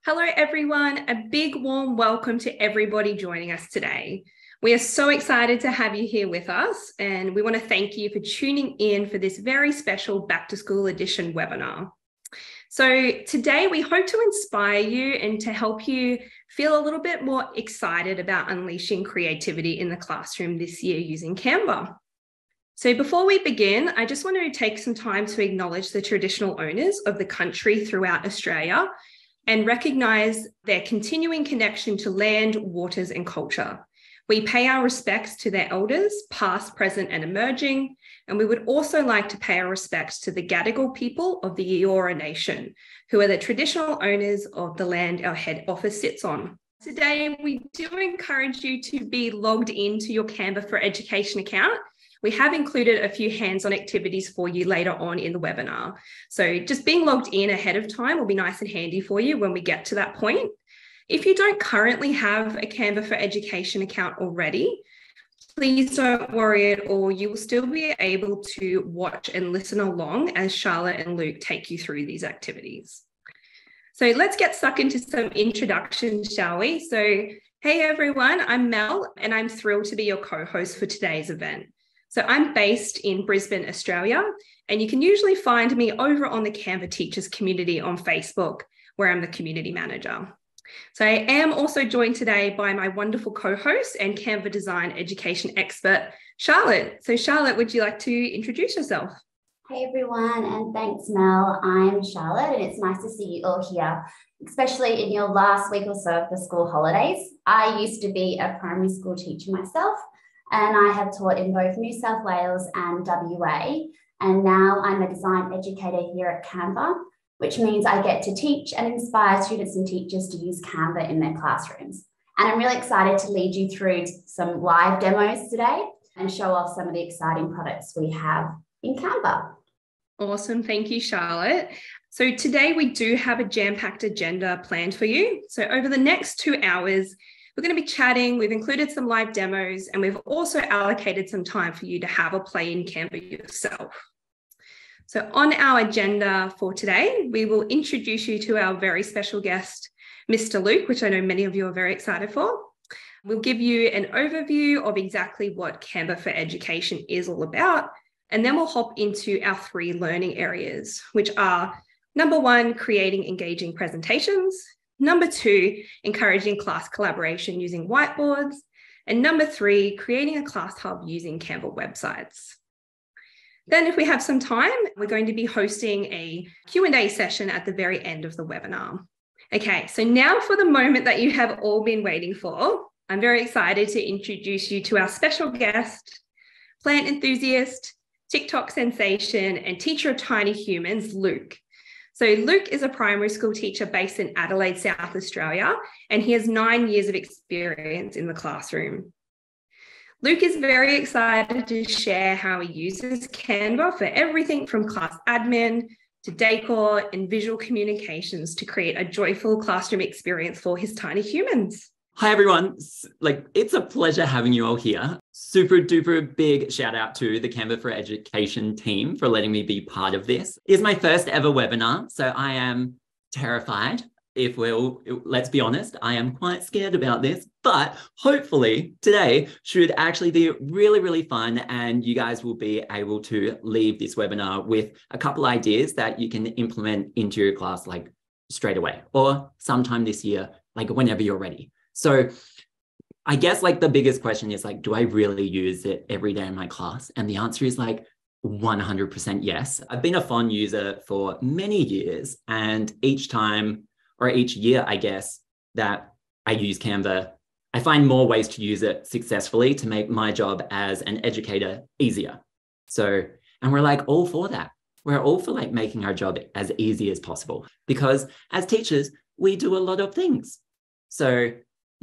Hello, everyone. A big warm welcome to everybody joining us today. We are so excited to have you here with us, and we want to thank you for tuning in for this very special Back to School Edition webinar. So today we hope to inspire you and to help you feel a little bit more excited about unleashing creativity in the classroom this year using Canva. So before we begin, I just want to take some time to acknowledge the traditional owners of the country throughout Australia and recognise their continuing connection to land, waters and culture. We pay our respects to their elders, past, present and emerging, and we would also like to pay our respects to the Gadigal people of the Eora Nation, who are the traditional owners of the land our head office sits on. Today, we do encourage you to be logged into your Canva for Education account. We have included a few hands-on activities for you later on in the webinar. So just being logged in ahead of time will be nice and handy for you when we get to that point. If you don't currently have a Canva for Education account already, please don't worry at all. You will still be able to watch and listen along as Charlotte and Luke take you through these activities. So let's get stuck into some introductions, shall we? So, hey everyone, I'm Mel and I'm thrilled to be your co-host for today's event. So I'm based in Brisbane, Australia, and you can usually find me over on the Canva Teachers community on Facebook, where I'm the community manager. So I am also joined today by my wonderful co-host and Canva design education expert, Charlotte. So Charlotte, would you like to introduce yourself? Hey everyone, and thanks Mel. I'm Charlotte and it's nice to see you all here, especially in your last week or so of the school holidays. I used to be a primary school teacher myself, and I have taught in both New South Wales and WA. And now I'm a design educator here at Canva, which means I get to teach and inspire students and teachers to use Canva in their classrooms. And I'm really excited to lead you through some live demos today and show off some of the exciting products we have in Canva. Awesome. Thank you, Charlotte. So today we do have a jam-packed agenda planned for you. So over the next 2 hours, we're going to be chatting. We've included some live demos, and we've also allocated some time for you to have a play in Canva yourself. So on our agenda for today, we will introduce you to our very special guest, Mr. Luke, which I know many of you are very excited for. We'll give you an overview of exactly what Canva for Education is all about, and then we'll hop into our 3 learning areas, which are number 1, creating engaging presentations. Number 2, encouraging class collaboration using whiteboards. And number 3, creating a class hub using Canva websites. Then if we have some time, we're going to be hosting a Q&A session at the very end of the webinar. Okay, so now for the moment that you have all been waiting for, I'm very excited to introduce you to our special guest, plant enthusiast, TikTok sensation, and teacher of tiny humans, Luke. So Luke is a primary school teacher based in Adelaide, South Australia, and he has 9 years of experience in the classroom. Luke is very excited to share how he uses Canva for everything from class admin to decor and visual communications to create a joyful classroom experience for his tiny humans. Hi, everyone. It's a pleasure having you all here. Super duper big shout out to the Canva for Education team for letting me be part of this. It's my first ever webinar, so I am terrified. Let's be honest, I am quite scared about this, but hopefully today should actually be really, really fun and you guys will be able to leave this webinar with a couple ideas that you can implement into your class like straight away or sometime this year, like whenever you're ready. So I guess like the biggest question is like, do I really use it every day in my class? And the answer is like 100% yes. I've been a fond user for many years, and each year, I guess, that I use Canva, I find more ways to use it successfully to make my job as an educator easier. So, and we're like all for that. We're all for like making our job as easy as possible because as teachers, we do a lot of things. So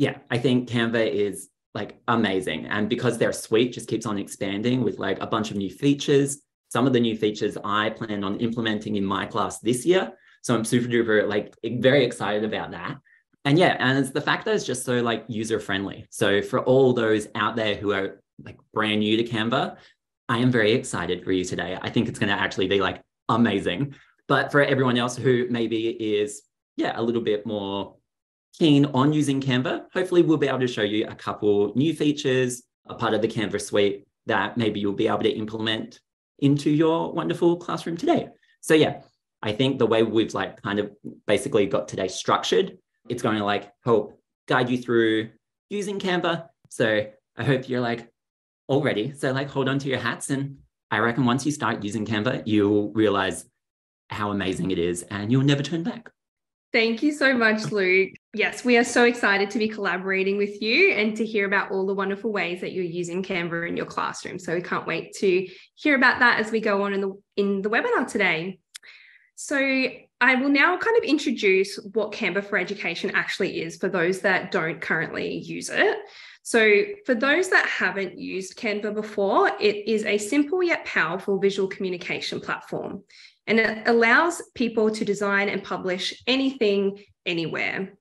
yeah, I think Canva is like amazing. And because their suite just keeps on expanding with like a bunch of new features, some of the new features I plan on implementing in my class this year. So I'm super duper like very excited about that. And yeah, and it's the fact that it's just so like user friendly. So for all those out there who are like brand new to Canva, I am very excited for you today. I think it's going to actually be like amazing. But for everyone else who maybe is a little bit more keen on using Canva, hopefully we'll be able to show you a couple new features, a part of the Canva suite that maybe you'll be able to implement into your wonderful classroom today. So yeah, I think the way we've like kind of basically got today structured, it's going to like help guide you through using Canva. So I hope you're like all ready. So like hold on to your hats, and I reckon once you start using Canva, you'll realize how amazing it is and you'll never turn back. Thank you so much, Luke. Yes, we are so excited to be collaborating with you and to hear about all the wonderful ways that you're using Canva in your classroom. So we can't wait to hear about that as we go on in the webinar today. So I will now kind of introduce what Canva for Education actually is for those that don't currently use it. So for those that haven't used Canva before, it is a simple yet powerful visual communication platform. And it allows people to design and publish anything, anywhere.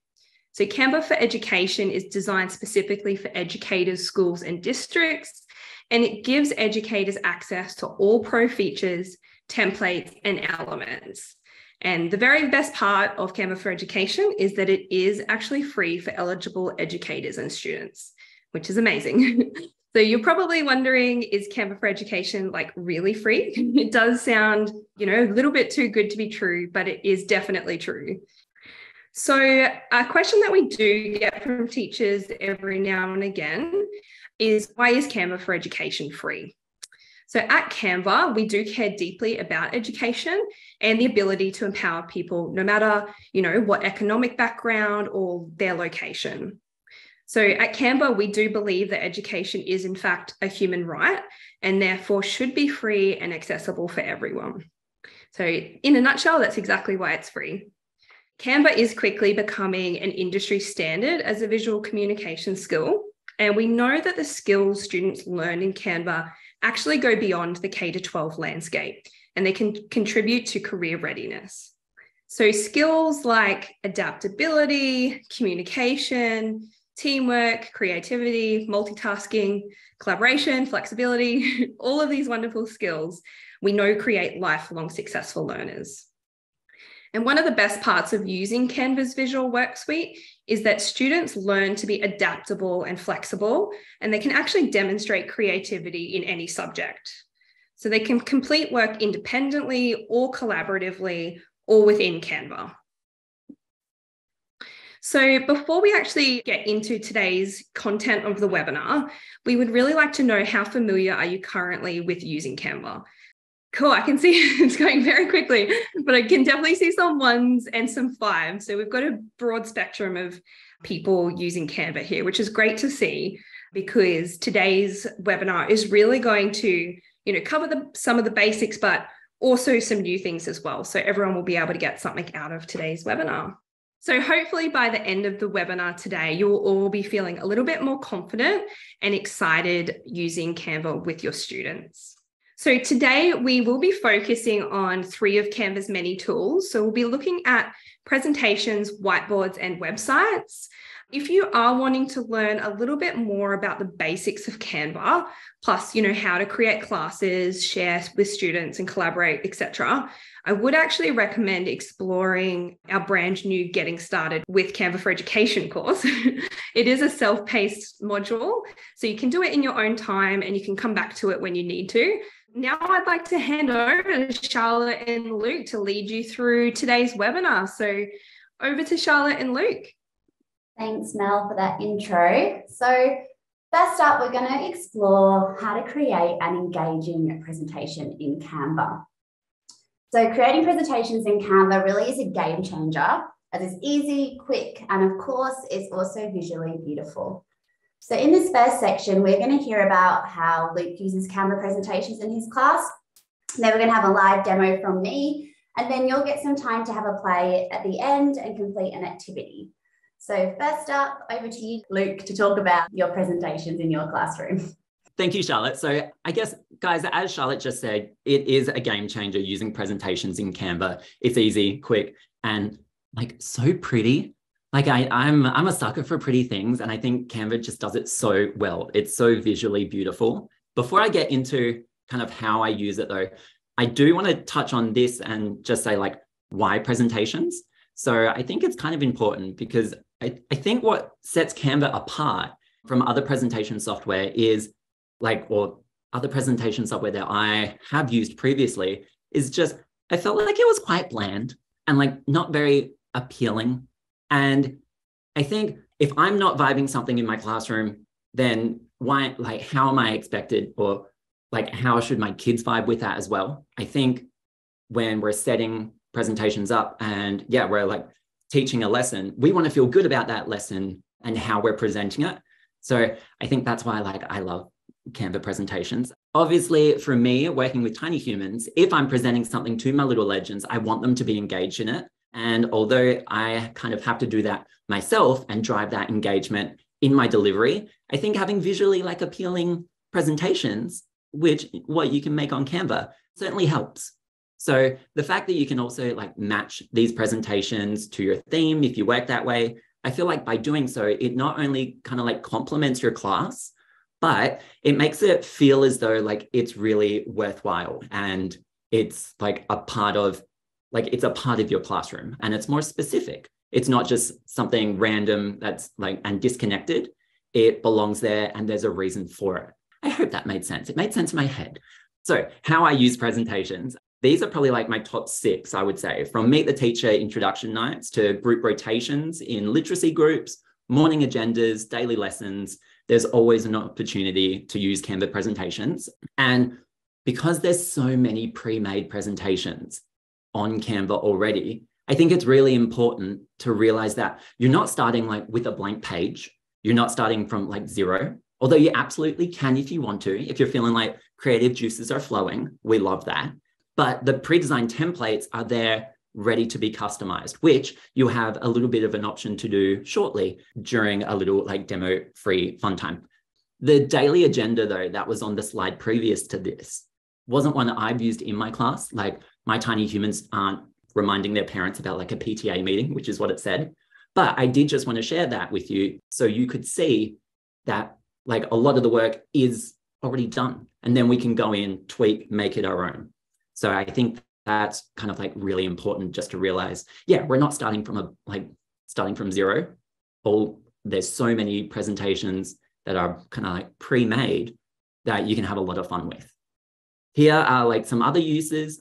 So Canva for Education is designed specifically for educators, schools, and districts, and it gives educators access to all pro features, templates, and elements. And the very best part of Canva for Education is that it is actually free for eligible educators and students, which is amazing. So you're probably wondering, is Canva for Education like really free? It does sound, a little bit too good to be true, but it is definitely true. So a question that we do get from teachers every now and again is, why is Canva for Education free? So at Canva, we do care deeply about education and the ability to empower people, no matter, what economic background or their location. So at Canva, we do believe that education is in fact a human right and therefore should be free and accessible for everyone. So in a nutshell, that's exactly why it's free. Canva is quickly becoming an industry standard as a visual communication skill. And we know that the skills students learn in Canva actually go beyond the K-12 landscape, and they can contribute to career readiness. So skills like adaptability, communication, teamwork, creativity, multitasking, collaboration, flexibility, all of these wonderful skills we know create lifelong successful learners. And one of the best parts of using Canva's visual work suite is that students learn to be adaptable and flexible, and they can actually demonstrate creativity in any subject. So they can complete work independently or collaboratively or within Canva. So before we actually get into today's content of the webinar, we would really like to know, how familiar are you currently with using Canva? Cool, I can see it's going very quickly, but I can definitely see some 1s and some 5s. So we've got a broad spectrum of people using Canva here, which is great to see, because today's webinar is really going to, cover some of the basics, but also some new things as well. So everyone will be able to get something out of today's webinar. So hopefully by the end of the webinar today, you will all be feeling a little bit more confident and excited using Canva with your students. So today we will be focusing on 3 of Canva's many tools. So we'll be looking at presentations, whiteboards, and websites. If you are wanting to learn a little bit more about the basics of Canva, plus, how to create classes, share with students and collaborate, etc., I would actually recommend exploring our brand new Getting Started with Canva for Education course. It is a self-paced module, so you can do it in your own time and you can come back to it when you need to. Now I'd like to hand over to Charlotte and Luke to lead you through today's webinar. So over to Charlotte and Luke. Thanks, Mel, for that intro. So first up, we're going to explore how to create an engaging presentation in Canva. So creating presentations in Canva really is a game changer, as it's easy, quick, and of course, it's also visually beautiful. So in this first section, we're going to hear about how Luke uses Canva presentations in his class. Then we're going to have a live demo from me, and then you'll get some time to have a play at the end and complete an activity. So first up, over to you, Luke, to talk about your presentations in your classroom. Thank you, Charlotte. So I guess, guys, as Charlotte just said, it is a game changer using presentations in Canva. It's easy, quick, and like so pretty. Like I'm a sucker for pretty things, and I think Canva just does it so well. It's so visually beautiful. Before I get into kind of how I use it though, I do want to touch on this and just say like, why presentations? So I think it's kind of important because I think what sets Canva apart from other presentation software is or other presentation software that I have used previously is just, I felt like it was quite bland and not very appealing. And I think if I'm not vibing something in my classroom, then why, how am I expected, or how should my kids vibe with that as well? I think when we're setting presentations up and we're teaching a lesson, we want to feel good about that lesson and how we're presenting it. So I think that's why I love Canva presentations. Obviously, for me, working with tiny humans, if I'm presenting something to my little legends, I want them to be engaged in it. And although I kind of have to do that myself and drive that engagement in my delivery, I think having visually appealing presentations, what you can make on Canva, certainly helps. So the fact that you can also match these presentations to your theme, if you work that way, I feel like by doing so, it not only kind of complements your class, but it makes it feel as though it's really worthwhile and it's a part of it's a part of your classroom and it's more specific. It's not just something random that's and disconnected. It belongs there and there's a reason for it. I hope that made sense. It made sense in my head. So how I use presentations, these are probably my top 6, I would say, from Meet the Teacher introduction nights to group rotations in literacy groups, morning agendas, daily lessons. There's always an opportunity to use Canva presentations. And because there's so many pre-made presentations on Canva already, I think it's really important to realize that you're not starting with a blank page. You're not starting from zero, although you absolutely can if you want to. If you're feeling creative juices are flowing, we love that. But the pre-designed templates are there ready to be customized, which you have a little bit of an option to do shortly during a little demo free fun time. The daily agenda though, that was on the slide previous to this, wasn't one that I've used in my class. My tiny humans aren't reminding their parents about a PTA meeting, which is what it said. But I did just want to share that with you so you could see that a lot of the work is already done. And then we can go in, tweak, make it our own. So I think that's kind of really really just to realize, we're not starting from zero. There's so many presentations that are kind of pre-made that you can have a lot of fun with. Here are some other uses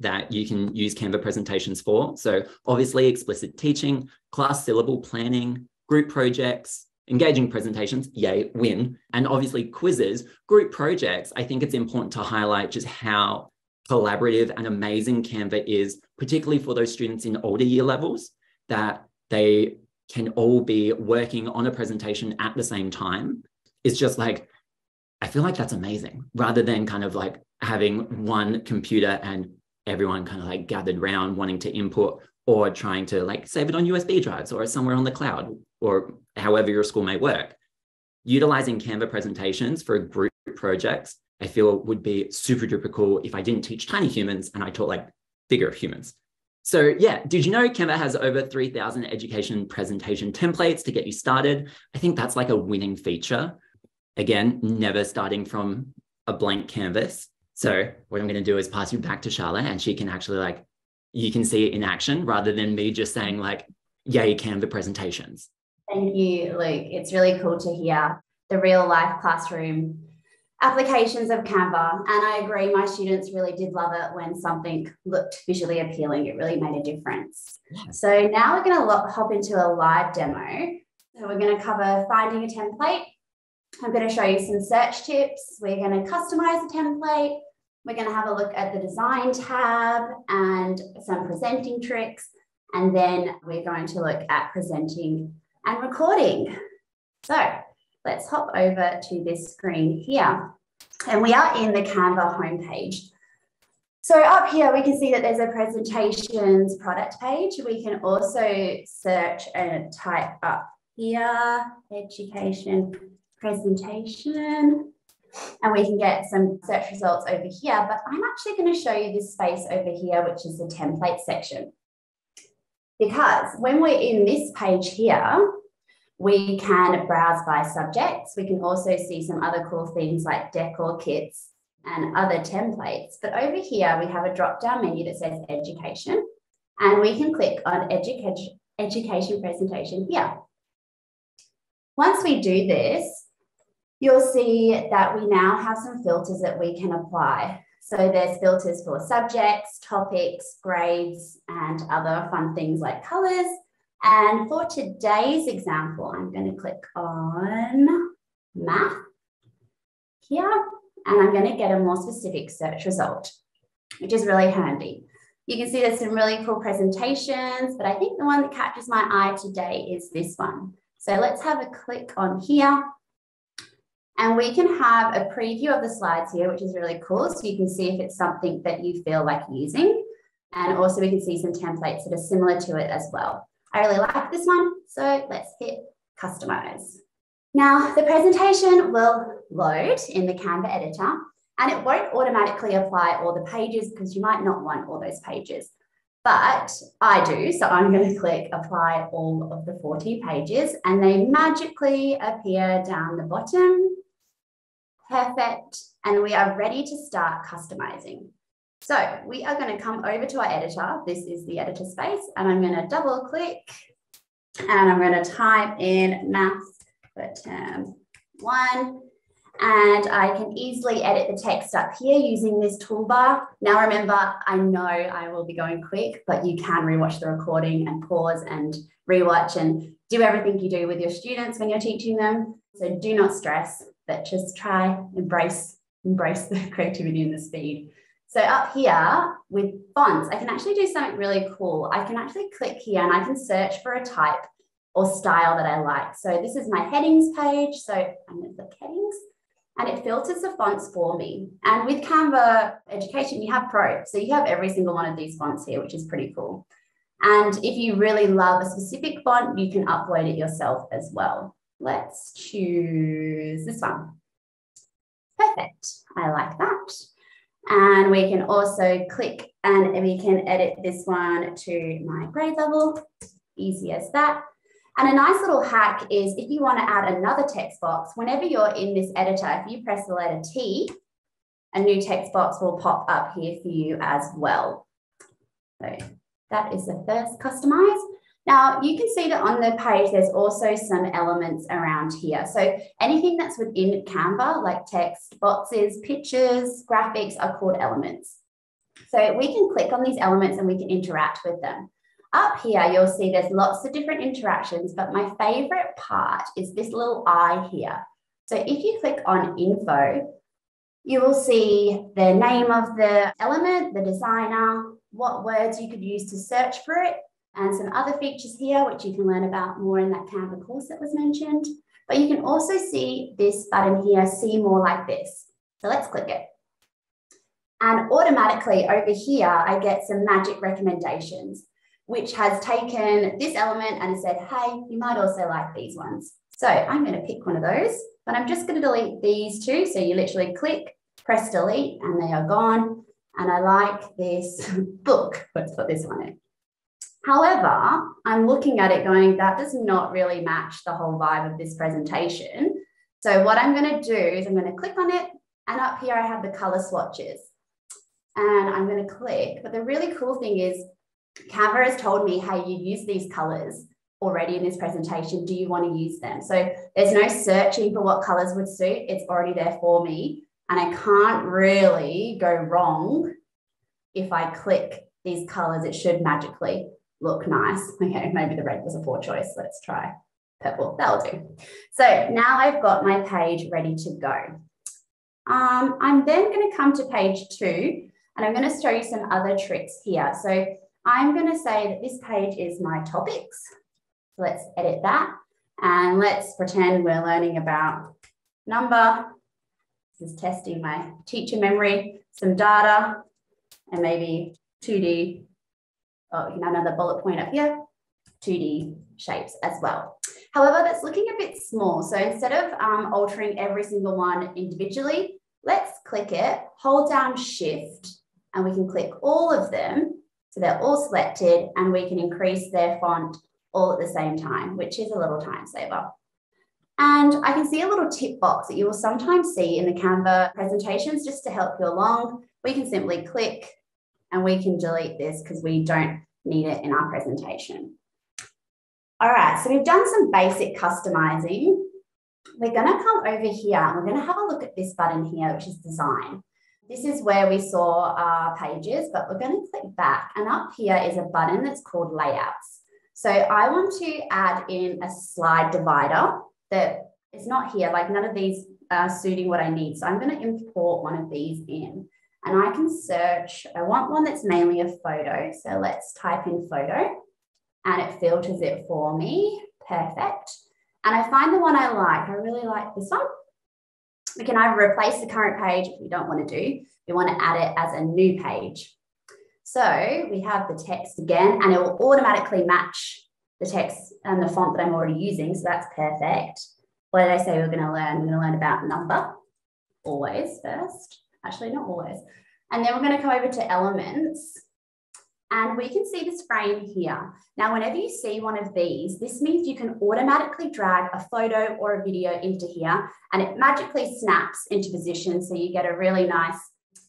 that you can use Canva presentations for. So obviously explicit teaching, class syllable planning, group projects, engaging presentations, yay, win. And obviously quizzes, group projects. I think it's important to highlight just how collaborative and amazing Canva is, particularly for those students in older year levels, that they can all be working on a presentation at the same time. It's just I feel that's amazing, rather than kind of having one computer and everyone kind of gathered around wanting to input or trying to save it on USB drives or somewhere on the cloud or however your school may work. Utilizing Canva presentations for group projects, I feel would be super duper cool if I didn't teach tiny humans and I taught bigger humans. So did you know Canva has over 3,000 education presentation templates to get you started? I think that's a winning feature. Again, never starting from a blank canvas. So what I'm going to do is pass you back to Charlotte and she can actually you can see it in action rather than me just saying yay, Canva presentations. Thank you, Luke. It's really cool to hear the real life classroom applications of Canva. And I agree, my students really did love it when something looked visually appealing. It really made a difference. Yeah. So now we're going to hop into a live demo. So we're going to cover finding a template. I'm going to show you some search tips. We're going to customize the template. We're going to have a look at the design tab and some presenting tricks. And then we're going to look at presenting and recording. So let's hop over to this screen here. And we are in the Canva homepage. So up here, we can see that there's a presentations product page. We can also search and type up here, education presentation, and we can get some search results over here. But I'm actually going to show you this space over here, which is the template section. Because when we're in this page here, we can browse by subjects. We can also see some other cool things like decor kits and other templates. But over here, we have a drop-down menu that says education. and we can click on education presentation here. Once we do this, you'll see that we now have some filters that we can apply. So there's filters for subjects, topics, grades, and other fun things like colors. And for today's example, I'm going to click on math here, and I'm going to get a more specific search result, which is really handy. You can see there's some really cool presentations, but I think the one that catches my eye today is this one. So let's have a click on here. And we can have a preview of the slides here, which is really cool. So you can see if it's something that you feel like using. And also we can see some templates that are similar to it as well. I really like this one. So let's hit customize. Now the presentation will load in the Canva editor, and it won't automatically apply all the pages because you might not want all those pages. But I do, so I'm going to click apply all of the 14 pages, and they magically appear down the bottom. Perfect. And we are ready to start customizing. So we are going to come over to our editor. This is the editor space, and I'm going to double click, and I'm going to type in maths for term 1. And I can easily edit the text up here using this toolbar. Now remember, I know I will be going quick, but you can rewatch the recording and pause and rewatch and do everything you do with your students when you're teaching them. So do not stress, but just try, embrace the creativity and the speed. So up here with fonts, I can actually do something really cool. I can actually click here and I can search for a type or style that I like. So this is my headings page. So I'm going to click headings, and it filters the fonts for me. And with Canva Education, you have Pro. So you have every single one of these fonts here, which is pretty cool. And if you really love a specific font, you can upload it yourself as well. Let's choose this one. Perfect. I like that. And we can also click and we can edit this one to my grade level. Easy as that. And a nice little hack is if you want to add another text box, whenever you're in this editor, if you press the letter T, a new text box will pop up here for you as well. So that is the first customize. Now you can see that on the page, there's also some elements around here. So anything that's within Canva, like text, boxes, pictures, graphics are called elements. So we can click on these elements and we can interact with them. Up here, you'll see there's lots of different interactions, but my favorite part is this little eye here. So if you click on info, you will see the name of the element, the designer, what words you could use to search for it, and some other features here, which you can learn about more in that Canva course that was mentioned. But you can also see this button here, see more like this. So let's click it. And automatically over here, I get some magic recommendations, which has taken this element and said, hey, you might also like these ones. So I'm going to pick one of those, but I'm just going to delete these two. So you literally click, press delete, and they are gone. And I like this book. Let's put this one in. However, I'm looking at it going, that does not really match the whole vibe of this presentation. So what I'm going to do is I'm going to click on it, and up here I have the color swatches. And I'm going to click, but the really cool thing is Canva has told me, hey, you use these colors already in this presentation. Do you want to use them? So there's no searching for what colors would suit. It's already there for me. And I can't really go wrong if I click these colors. It should magically look nice. Okay, maybe the red was a poor choice. Let's try purple. That'll do. So now I've got my page ready to go. I'm then going to come to page 2, and I'm going to show you some other tricks here. So I'm going to say that this page is my topics. So let's edit that. And let's pretend we're learning about number. This is testing my teacher memory, some data, and maybe 2D. Oh, you can add another bullet point up here, 2D shapes as well. However, that's looking a bit small. So instead of altering every single one individually, let's click it, hold down Shift, and we can click all of them. So they're all selected, and we can increase their font all at the same time, which is a little time saver. And I can see a little tip box that you will sometimes see in the Canva presentations just to help you along. We can simply click and we can delete this because we don't need it in our presentation. All right, so we've done some basic customizing. We're going to come over here and we're going to have a look at this button here, which is design. This is where we saw our pages, but we're going to click back, and up here is a button that's called layouts. So I want to add in a slide divider that is not here, like none of these are suiting what I need. So I'm going to import one of these in, and I can search. I want one that's mainly a photo. So let's type in photo and it filters it for me. Perfect. And I find the one I like. I really like this one. We can either replace the current page if we don't want to do. We want to add it as a new page. So we have the text again, and it will automatically match the text and the font that I'm already using. So that's perfect. What did I say we're going to learn? We're going to learn about number, always first. Actually, not always. And then we're going to come over to elements. And we can see this frame here. Now, whenever you see one of these, this means you can automatically drag a photo or a video into here, and it magically snaps into position. So you get a really nice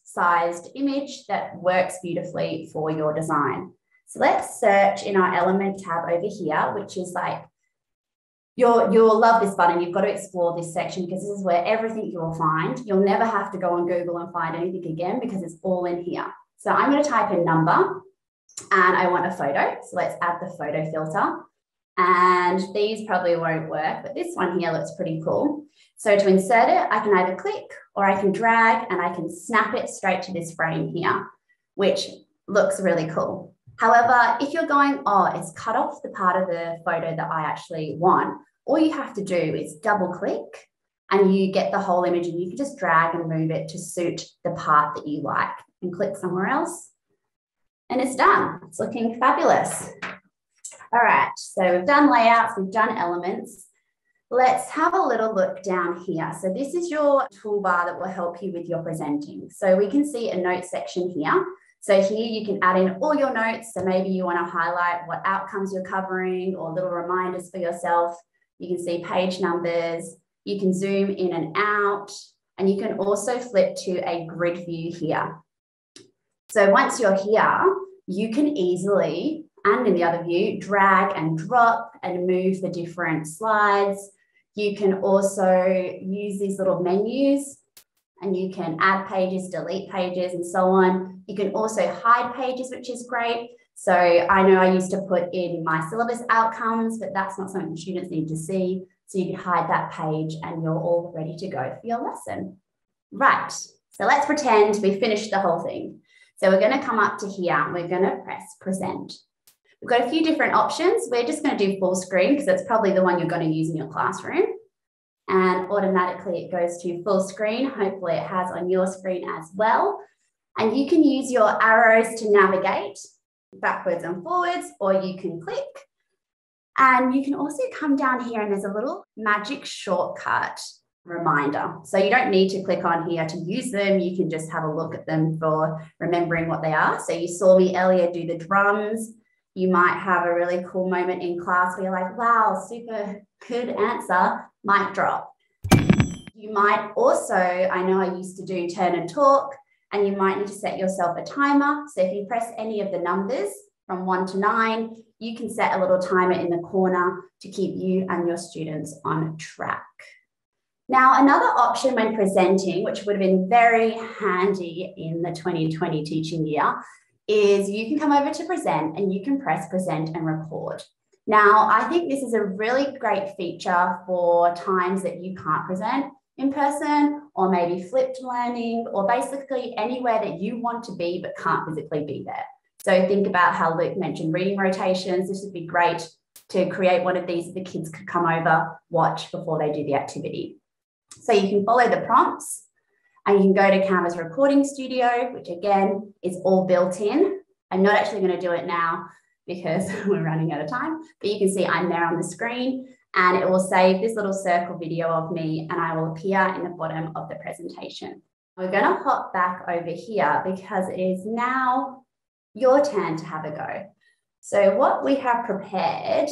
sized image that works beautifully for your design. So let's search in our element tab over here, which is like, you'll love this button. You've got to explore this section because this is where everything you'll find. You'll never have to go on Google and find anything again because it's all in here. So I'm going to type in number. And I want a photo. So let's add the photo filter. And these probably won't work, but this one here looks pretty cool. So to insert it, I can either click or I can drag and I can snap it straight to this frame here, which looks really cool. However, if you're going, oh, it's cut off the part of the photo that I actually want, all you have to do is double click and you get the whole image, and you can just drag and move it to suit the part that you like and click somewhere else. And it's done. It's looking fabulous. All right, so we've done layouts, we've done elements. Let's have a little look down here. So this is your toolbar that will help you with your presenting. So we can see a note section here. So here you can add in all your notes. So maybe you want to highlight what outcomes you're covering or little reminders for yourself. You can see page numbers. You can zoom in and out. And you can also flip to a grid view here. So once you're here, you can easily, and in the other view, drag and drop and move the different slides. You can also use these little menus, and you can add pages, delete pages, and so on. You can also hide pages, which is great. So I know I used to put in my syllabus outcomes, but that's not something students need to see. So you can hide that page and you're all ready to go for your lesson. Right, so let's pretend we finished the whole thing. So we're going to come up to here and we're going to press present. We've got a few different options. We're just going to do full screen because that's probably the one you're going to use in your classroom. And automatically it goes to full screen. Hopefully it has on your screen as well. And you can use your arrows to navigate backwards and forwards, or you can click. And you can also come down here and there's a little magic shortcut reminder. So you don't need to click on here to use them. You can just have a look at them for remembering what they are. So you saw me earlier do the drums. You might have a really cool moment in class where you're like, wow, super good answer, mic drop. You might also, I know I used to do turn and talk, and you might need to set yourself a timer. So if you press any of the numbers from 1 to 9, you can set a little timer in the corner to keep you and your students on track. Now, another option when presenting, which would have been very handy in the 2020 teaching year, is you can come over to present and you can press present and record. Now, I think this is a really great feature for times that you can't present in person, or maybe flipped learning, or basically anywhere that you want to be but can't physically be there. So think about how Luke mentioned reading rotations. This would be great to create one of these that the kids could come over, watch before they do the activity. So you can follow the prompts and you can go to Canva's recording studio, which again is all built in. I'm not actually going to do it now because we're running out of time, but you can see I'm there on the screen and it will save this little circle video of me and I will appear in the bottom of the presentation. We're going to hop back over here because it is now your turn to have a go. So what we have prepared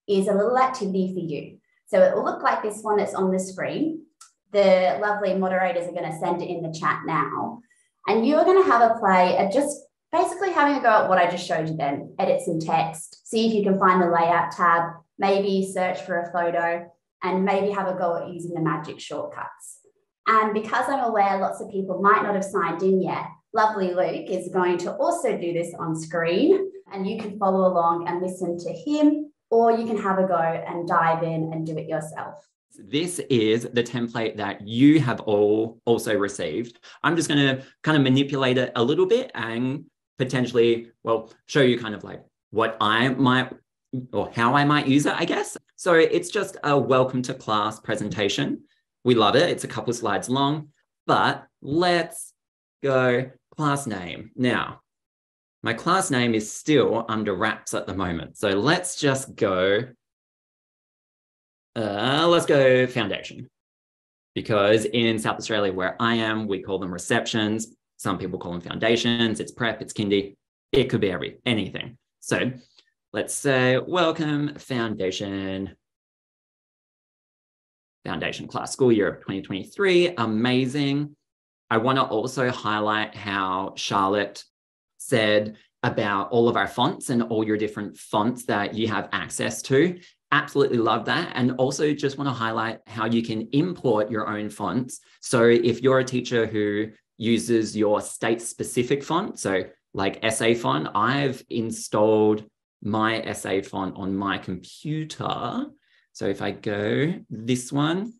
is a little activity for you. So it will look like this one that's on the screen. The lovely moderators are going to send it in the chat now. And you're going to have a play at just basically having a go at what I just showed you then. Edit some text, see if you can find the layout tab, maybe search for a photo, and maybe have a go at using the magic shortcuts. And because I'm aware lots of people might not have signed in yet, lovely Luke is going to also do this on screen, and you can follow along and listen to him, or you can have a go and dive in and do it yourself. This is the template that you have all also received. I'm just going to kind of manipulate it a little bit and potentially, well, show you kind of like what I might, or how I might use it, I guess. So it's just a welcome to class presentation. We love it. It's a couple of slides long, but let's go class name. Now, my class name is still under wraps at the moment. So let's just go, let's go foundation. Because in South Australia, where I am, we call them receptions. Some people call them foundations. It's prep, it's kindy. It could be anything. So let's say, welcome foundation class, school year of 2023. Amazing. I want to also highlight how Charlotte said about all of our fonts and all your different fonts that you have access to. Absolutely love that. And also just want to highlight how you can import your own fonts. So if you're a teacher who uses your state-specific font, so like essay font, I've installed my essay font on my computer. So if I go this one,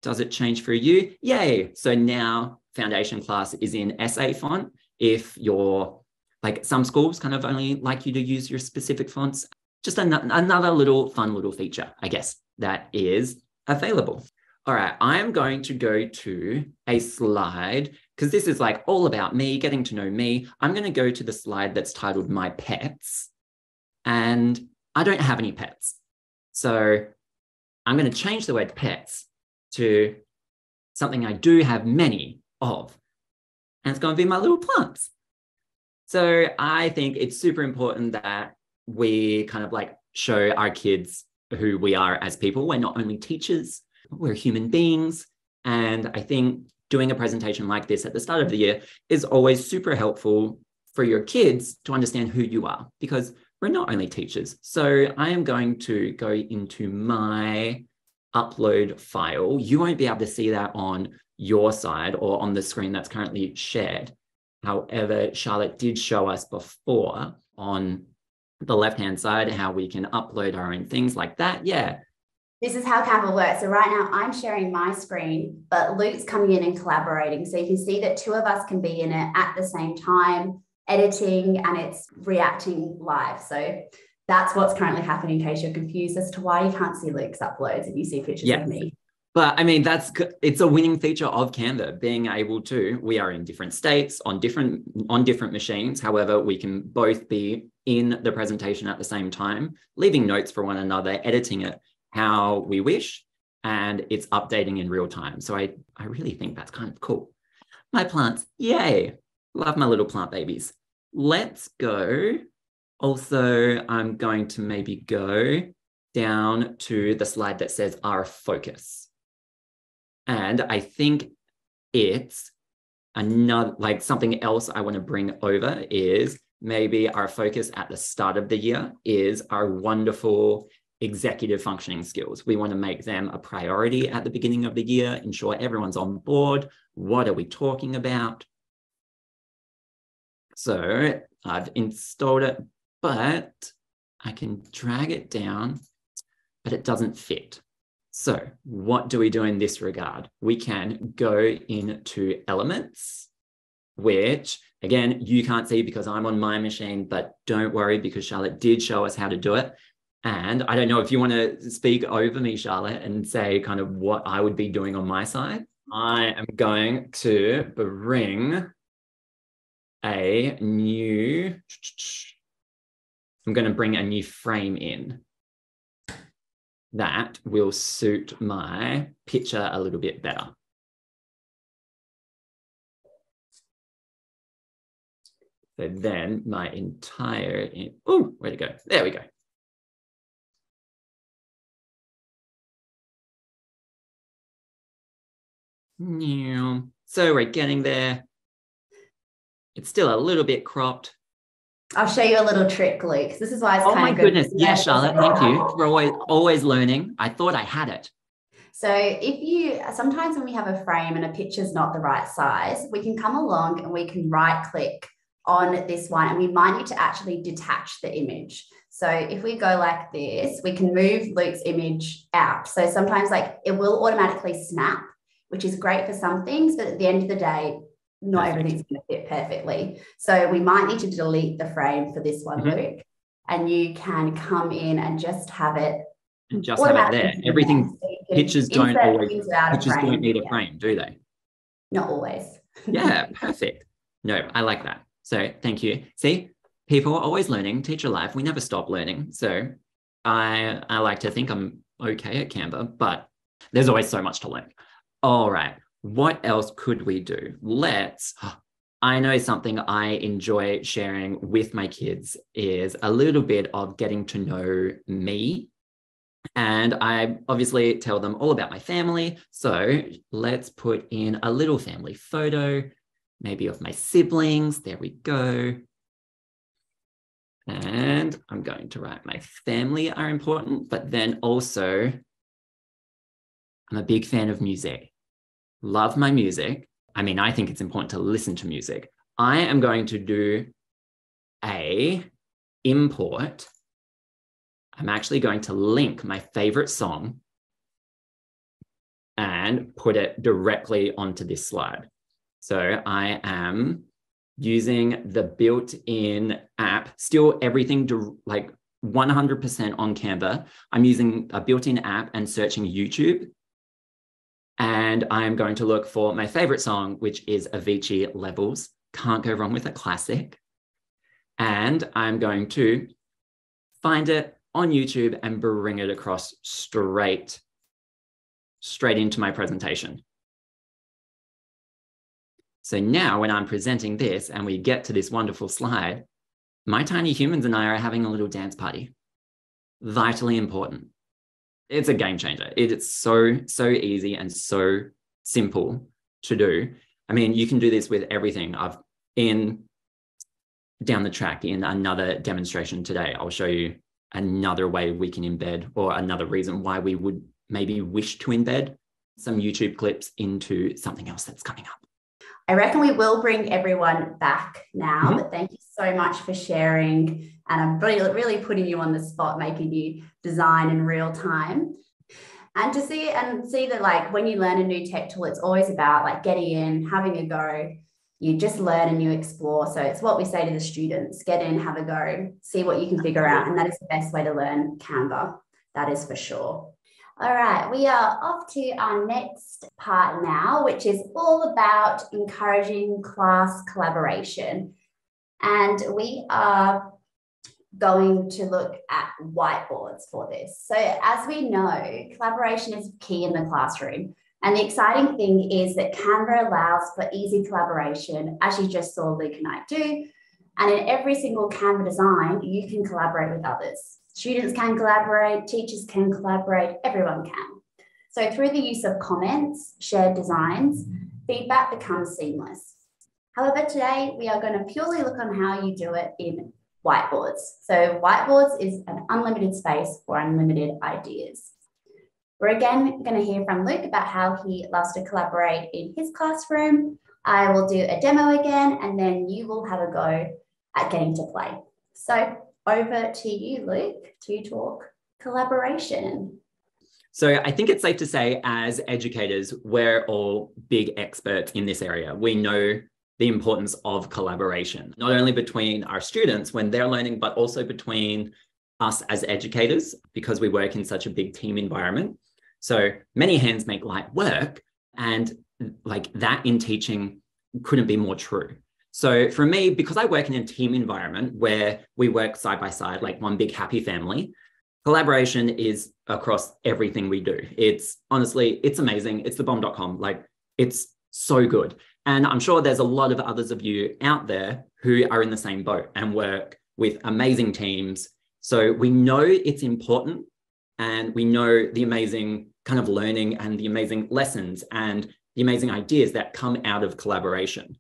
does it change for you? Yay. So now foundation class is in essay font. If you're like, some schools kind of only like you to use your specific fonts. Just another little fun little feature, I guess, that is available. All right, I'm going to go to a slide because this is like all about me, getting to know me. I'm going to go to the slide that's titled My Pets, and I don't have any pets. So I'm going to change the word pets to something I do have many of, and it's going to be my little plants. So I think it's super important that we kind of like show our kids who we are as people. We're not only teachers, we're human beings. And I think doing a presentation like this at the start of the year is always super helpful for your kids to understand who you are, because we're not only teachers. So I am going to go into my upload file. You won't be able to see that on your side or on the screen that's currently shared. However, Charlotte did show us before on the left-hand side how we can upload our own things like that. Yeah. This is how Canva works. So right now I'm sharing my screen, but Luke's coming in and collaborating. So you can see that two of us can be in it at the same time, editing, and it's reacting live. So that's what's currently happening in case you're confused as to why you can't see Luke's uploads and you see pictures of me. But I mean, it's a winning feature of Canva, being able to, we are in different states on different machines. However, we can both be in the presentation at the same time, leaving notes for one another, editing it how we wish, and it's updating in real time. So I really think that's kind of cool. My plants, yay. Love my little plant babies. Let's go. Also, I'm going to maybe go down to the slide that says our focus. And I think it's another, like something else I want to bring over is maybe our focus at the start of the year is our wonderful executive functioning skills. We want to make them a priority at the beginning of the year, ensure everyone's on board. What are we talking about? So I've installed it, but I can drag it down, but it doesn't fit. So what do we do in this regard? We can go into elements, which again, you can't see because I'm on my machine, but don't worry because Charlotte did show us how to do it. And I don't know if you want to speak over me, Charlotte, and say kind of what I would be doing on my side. I am going to bring a new frame in that will suit my picture a little bit better. So then my entire, oh, where'd it go? There we go. So we're getting there. It's still a little bit cropped, I'll show you a little trick, Luke. This is why it's Oh kind my of good. goodness. Yes, Charlotte, thank you for always learning. I thought I had it. So sometimes when we have a frame and a picture's not the right size, we can come along and we can right click on this one, and we might need to actually detach the image. So if we go like this, we can move Luke's image out. So sometimes like it will automatically snap, which is great for some things, but at the end of the day, not everything's going to fit perfectly. So we might need to delete the frame for this one, Luke, and you can come in and just have it. And just have it there. Everything, so pictures don't need a frame, do they? Not always. Yeah, perfect. No, I like that. So thank you. See, people are always learning, teacher life. We never stop learning. So I like to think I'm okay at Canva, but there's always so much to learn. All right. What else could we do? I know something I enjoy sharing with my kids is a little bit of getting to know me. And I obviously tell them all about my family. So let's put in a little family photo, maybe of my siblings. There we go. And I'm going to write my family are important, but then also I'm a big fan of music. Love my music. I mean, I think it's important to listen to music. I am going to do a import. I'm actually going to link my favorite song and put it directly onto this slide. So I am using the built-in app, still everything like 100% on Canva. I'm using a built-in app and searching YouTube. And I'm going to look for my favorite song, which is Avicii Levels. Can't go wrong with a classic. And I'm going to find it on YouTube and bring it across straight into my presentation. So now when I'm presenting this and we get to this wonderful slide, my tiny humans and I are having a little dance party. Vitally important. It's a game changer. It's so easy and so simple to do. I mean, you can do this with everything. Down the track in another demonstration today, I'll show you another way we can embed, or another reason why we would maybe wish to embed some YouTube clips into something else that's coming up. I reckon we will bring everyone back now, but thank you so much for sharing. And I'm really putting you on the spot, making you design in real time. And to see that like when you learn a new tech tool, it's always about like getting in, having a go. You just learn and you explore. So it's what we say to the students: get in, have a go, see what you can figure out. And that is the best way to learn Canva. That is for sure. All right, we are off to our next part now, which is all about encouraging class collaboration. And we are going to look at whiteboards for this. So as we know, collaboration is key in the classroom. And the exciting thing is that Canva allows for easy collaboration, as you just saw Luke and I do. And in every single Canva design, you can collaborate with others. Students can collaborate, teachers can collaborate, everyone can. So through the use of comments, shared designs, feedback becomes seamless. However, today we are going to purely look on how you do it in whiteboards. So whiteboards is an unlimited space for unlimited ideas. We're again going to hear from Luke about how he loves to collaborate in his classroom. I will do a demo again, and then you will have a go at getting to play. So over to you, Luke, to talk collaboration. So I think it's safe to say, as educators, we're all big experts in this area. We know the importance of collaboration, not only between our students when they're learning, but also between us as educators, because we work in such a big team environment. So many hands make light work, and like that in teaching couldn't be more true. So for me, because I work in a team environment where we work side by side, like one big happy family, collaboration is across everything we do. It's honestly, it's amazing. It's thebomb.com. Like, it's so good. And I'm sure there's a lot of others of you out there who are in the same boat and work with amazing teams. So we know it's important, and we know the amazing kind of learning and the amazing lessons and the amazing ideas that come out of collaboration.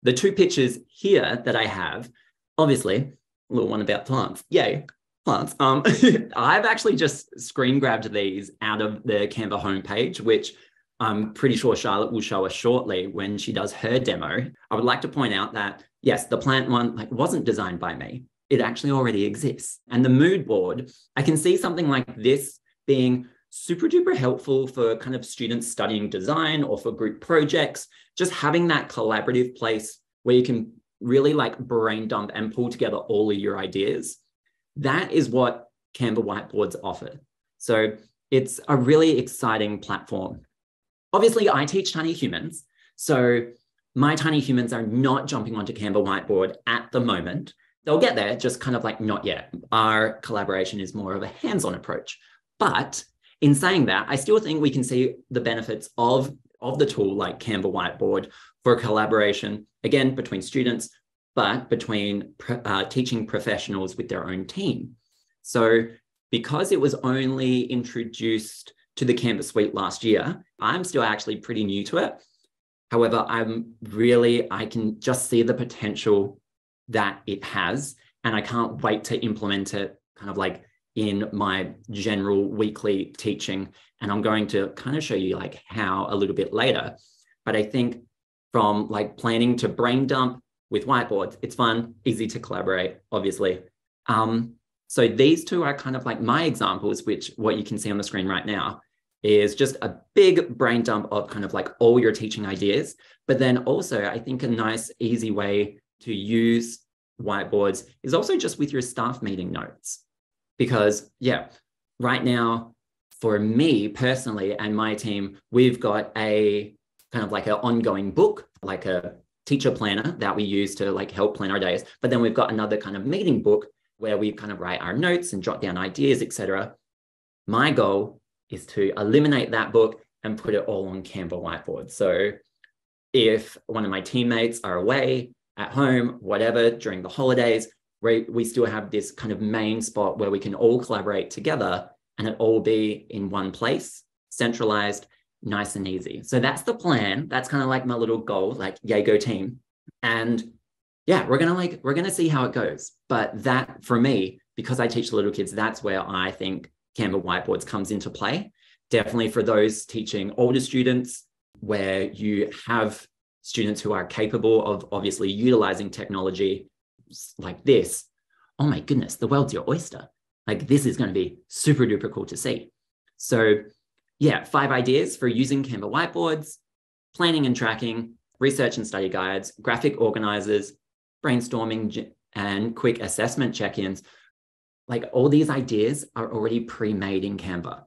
The two pictures here that I have, obviously, little one about plants. Yay, plants. I've actually just screen grabbed these out of the Canva homepage, which I'm pretty sure Charlotte will show us shortly when she does her demo. I would like to point out that, yes, the plant one wasn't designed by me. It actually already exists. And the mood board, I can see something like this being super duper helpful for kind of students studying design or for group projects, just having that collaborative place where you can really brain dump and pull together all of your ideas. That is what Canva whiteboards offer. So it's a really exciting platform. Obviously, I teach tiny humans. So my tiny humans are not jumping onto Canva whiteboard at the moment. They'll get there, just kind of not yet. Our collaboration is more of a hands-on approach. But in saying that, I still think we can see the benefits of the tool like Canva whiteboard for collaboration, again, between students, but between teaching professionals with their own team. So because it was only introduced to the Canva suite last year, I'm still actually pretty new to it. However, I can just see the potential that it has, and I can't wait to implement it kind of in my general weekly teaching. And I'm going to kind of show you how a little bit later. But I think from planning to brain dump with whiteboards, it's fun, easy to collaborate, obviously. So these two are kind of my examples, which what you can see on the screen right now is just a big brain dump of kind of all your teaching ideas. But then also, I think a nice, easy way to use whiteboards is also just with your staff meeting notes. Because yeah, right now, for me personally and my team, we've got a kind of an ongoing book, a teacher planner that we use to help plan our days. But then we've got another kind of meeting book where we kind of write our notes and jot down ideas, etc. My goal is to eliminate that book and put it all on Canva whiteboard. So if one of my teammates are away, at home, whatever, during the holidays, we still have this kind of main spot where we can all collaborate together and it all be in one place, centralized, nice and easy. So that's the plan. That's kind of my little goal, yay, go team. And yeah, we're gonna see how it goes. But that, for me, because I teach little kids, that's where I think Canva whiteboards comes into play. Definitely for those teaching older students, where you have students who are capable of obviously utilizing technology like this. Oh my goodness, the world's your oyster. This is going to be super duper cool to see. So yeah, 5 ideas for using Canva whiteboards: planning and tracking, research and study guides, graphic organizers, brainstorming, and quick assessment check-ins. All these ideas are already pre-made in Canva.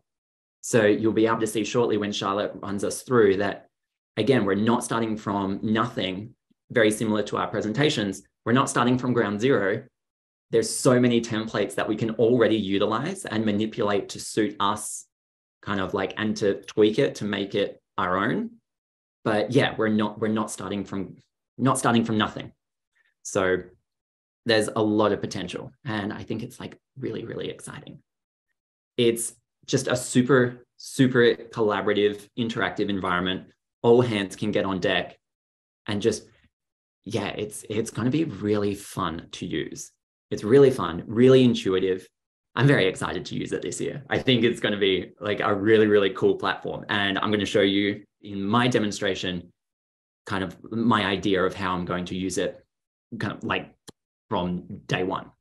So you'll be able to see shortly when Charlotte runs us through that, again, we're not starting from nothing, very similar to our presentations. We're not starting from ground zero. There's so many templates that we can already utilize and manipulate to suit us, kind of and to tweak it to make it our own. But yeah, we're not starting from nothing. So there's a lot of potential, and I think it's really, really exciting. It's just a super, super collaborative, interactive environment. All hands can get on deck, and just, yeah, it's going to be really fun to use. It's really fun, really intuitive. I'm very excited to use it this year. I think it's going to be a really, really cool platform. And I'm going to show you in my demonstration kind of my idea of how I'm going to use it kind of from day one.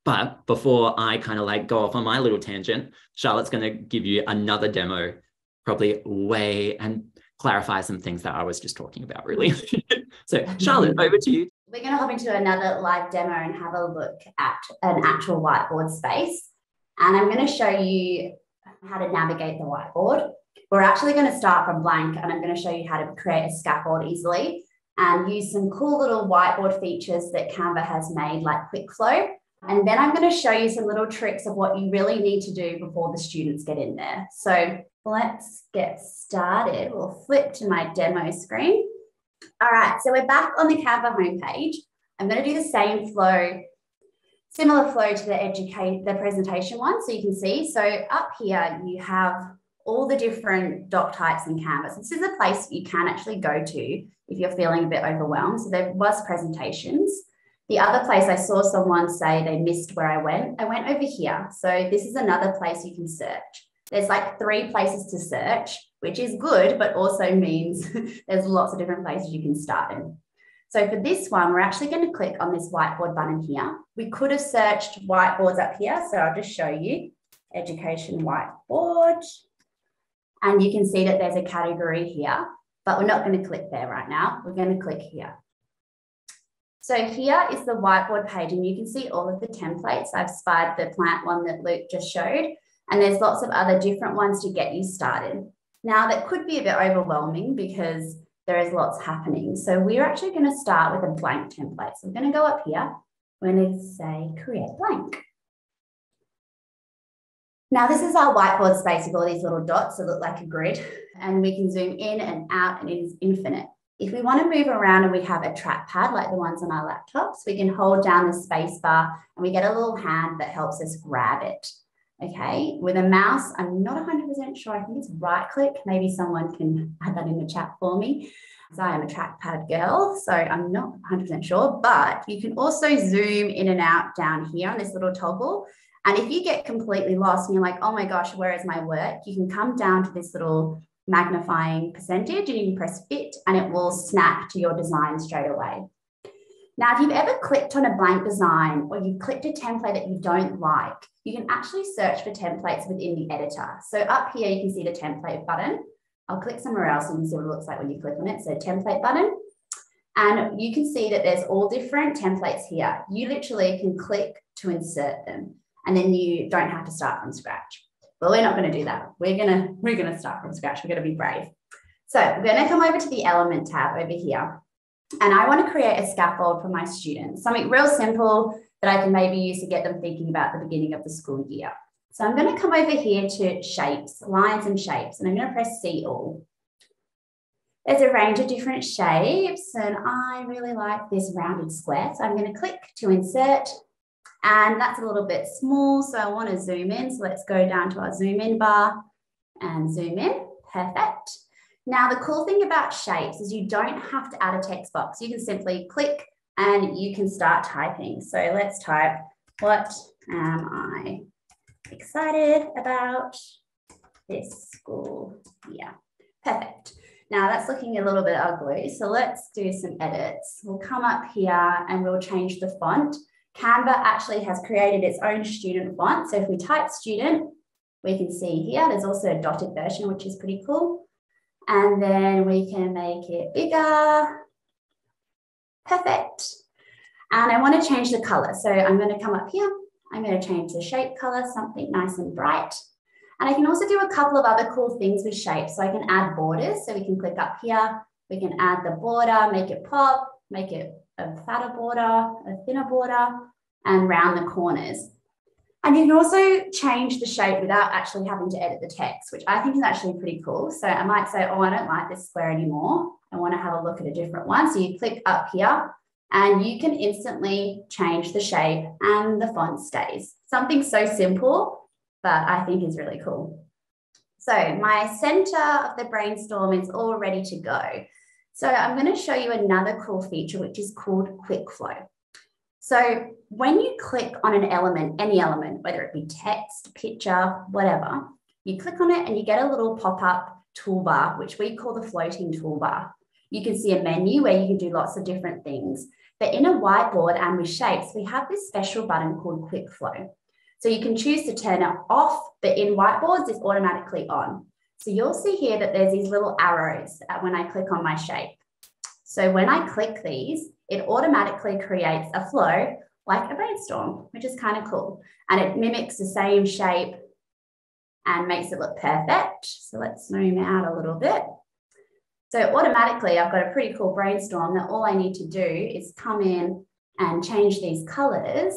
But before I kind of go off on my little tangent, Charlotte's going to give you another demo, probably and clarify some things that I was just talking about, really. So Charlotte, over to you. We're going to hop into another live demo and have a look at an actual whiteboard space. And I'm going to show you how to navigate the whiteboard. We're actually going to start from blank, and I'm going to show you how to create a scaffold easily and use some cool little whiteboard features that Canva has made, like quick flow. And then I'm going to show you some little tricks of what you really need to do before the students get in there. So let's get started. We'll flip to my demo screen. All right, so we're back on the Canva homepage. I'm going to do the same flow, similar flow to the presentation one, so you can see. So up here, you have all the different doc types in Canva. So this is a place you can actually go to if you're feeling a bit overwhelmed. So there was presentations, The other place I saw someone say they missed where I went over here. So this is another place you can search. There's like 3 places to search, which is good, but also means there's lots of different places you can start in. So for this one, we're actually going to click on this whiteboard button here. We could have searched whiteboards up here. So I'll just show you education whiteboard. And you can see that there's a category here, but we're not going to click there right now. We're going to click here. So here is the whiteboard page, and you can see all of the templates. I've spied the plant one that Luke just showed, and there's lots of other different ones to get you started. Now, that could be a bit overwhelming because there is lots happening. So we're actually going to start with a blank template. So I'm going to go up here. We're going to say create blank. Now, this is our whiteboard space with all these little dots that look like a grid, and we can zoom in and out, and it is infinite. If we want to move around and we have a trackpad like the ones on our laptops, we can hold down the space bar and we get a little hand that helps us grab it. Okay, with a mouse, I'm not 100% sure. I think it's right click. Maybe someone can add that in the chat for me. So I am a trackpad girl, so I'm not 100% sure, but you can also zoom in and out down here on this little toggle. And if you get completely lost and you're like, oh my gosh, where is my work? You can come down to this little magnifying percentage and you can press fit and it will snap to your design straight away. Now, if you've ever clicked on a blank design or you've clicked a template that you don't like, you can actually search for templates within the editor. So up here, you can see the template button. I'll click somewhere else and you can see what it looks like when you click on it. So template button. And you can see that there's all different templates here. You literally can click to insert them and then you don't have to start from scratch. But we're not going to do that. We're gonna start from scratch. We're going to be brave. So we're going to come over to the element tab over here. And I want to create a scaffold for my students, something real simple that I can maybe use to get them thinking about the beginning of the school year. So I'm going to come over here to shapes, lines and shapes, and I'm going to press see all. There's a range of different shapes, and I really like this rounded square. So I'm going to click to insert, and that's a little bit small, so I want to zoom in. So let's go down to our zoom in bar and zoom in. Perfect. Now, the cool thing about shapes is you don't have to add a text box. You can simply click and you can start typing. So let's type, what am I excited about this school year? Perfect. Now that's looking a little bit ugly. So let's do some edits. We'll come up here and we'll change the font. Canva actually has created its own student font. So if we type student, we can see here, there's also a dotted version, which is pretty cool. And then we can make it bigger. Perfect. And I want to change the color. So I'm going to come up here. I'm going to change the shape color, something nice and bright. And I can also do a couple of other cool things with shapes. So I can add borders. So we can click up here. We can add the border, make it pop, make it a fatter border, a thinner border, and round the corners. And you can also change the shape without actually having to edit the text, which I think is actually pretty cool. So I might say, oh, I don't like this square anymore. I want to have a look at a different one. So you click up here and you can instantly change the shape and the font stays. Something so simple, but I think is really cool. So my center of the brainstorm is all ready to go. So I'm going to show you another cool feature, which is called Quick Flow. So when you click on an element, any element, whether it be text, picture, whatever, you click on it and you get a little pop-up toolbar, which we call the floating toolbar. You can see a menu where you can do lots of different things. But in a whiteboard and with shapes, we have this special button called Quick Flow. So you can choose to turn it off, but in whiteboards, it's automatically on. So you'll see here that there's these little arrows when I click on my shape. So when I click these, it automatically creates a flow like a brainstorm, which is kind of cool. And it mimics the same shape and makes it look perfect. So let's zoom out a little bit. So automatically, I've got a pretty cool brainstorm that all I need to do is come in and change these colors.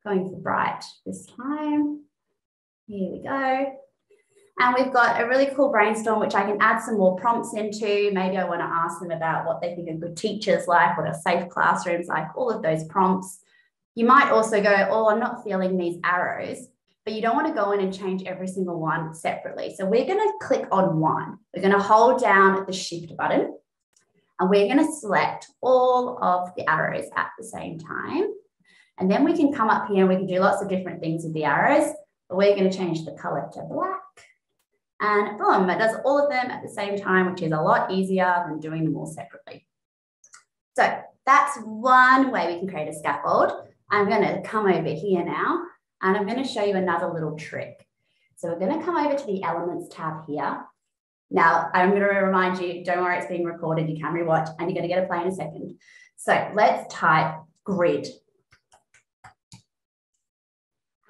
Going for bright this time. Here we go. And we've got a really cool brainstorm, which I can add some more prompts into. Maybe I want to ask them about what they think a good teacher's like, what a safe classroom's like, all of those prompts. You might also go, oh, I'm not feeling these arrows, but you don't want to go in and change every single one separately. So we're going to click on one. We're going to hold down the shift button And we're going to select all of the arrows at the same time. And then we can come up here and we can do lots of different things with the arrows. But we're going to change the color to black. And boom, it does all of them at the same time, which is a lot easier than doing them all separately. So that's one way we can create a scaffold. I'm going to come over here now, and I'm going to show you another little trick. So we're going to come over to the Elements tab here. Now, I'm going to remind you, don't worry, it's being recorded. You can rewatch, and you're going to get a play in a second. So let's type grid.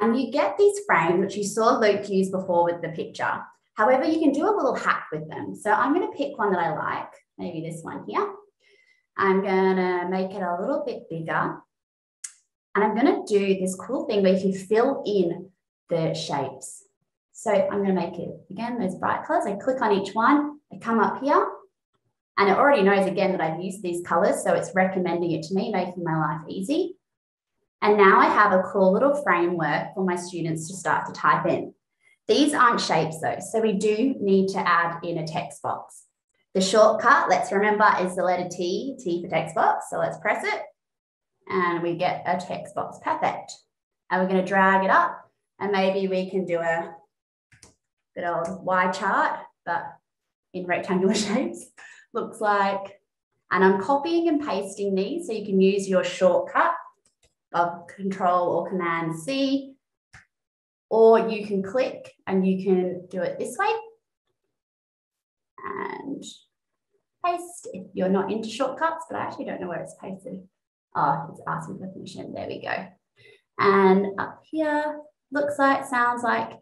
And you get these frames, which you saw Luke use before with the picture. However, you can do a little hack with them. So I'm going to pick one that I like, maybe this one here. I'm going to make it a little bit bigger. And I'm going to do this cool thing where you can fill in the shapes. So I'm going to make it, again, those bright colors. I click on each one. I come up here. And it already knows, again, that I've used these colors. So it's recommending it to me, making my life easy. And now I have a cool little framework for my students to start to type in. These aren't shapes, though. So we do need to add in a text box. The shortcut, let's remember, is the letter T, T for text box. So let's press it. And we get a text box. Perfect. And we're going to drag it up. And maybe we can do a good old Y chart, but in rectangular shapes. Looks like. And I'm copying and pasting these so you can use your shortcut of Control or Command C. Or you can click and you can do it this way. And paste if you're not into shortcuts, but I actually don't know where it's pasted. Oh, it's asking for permission. There we go. And up here, looks like, sounds like,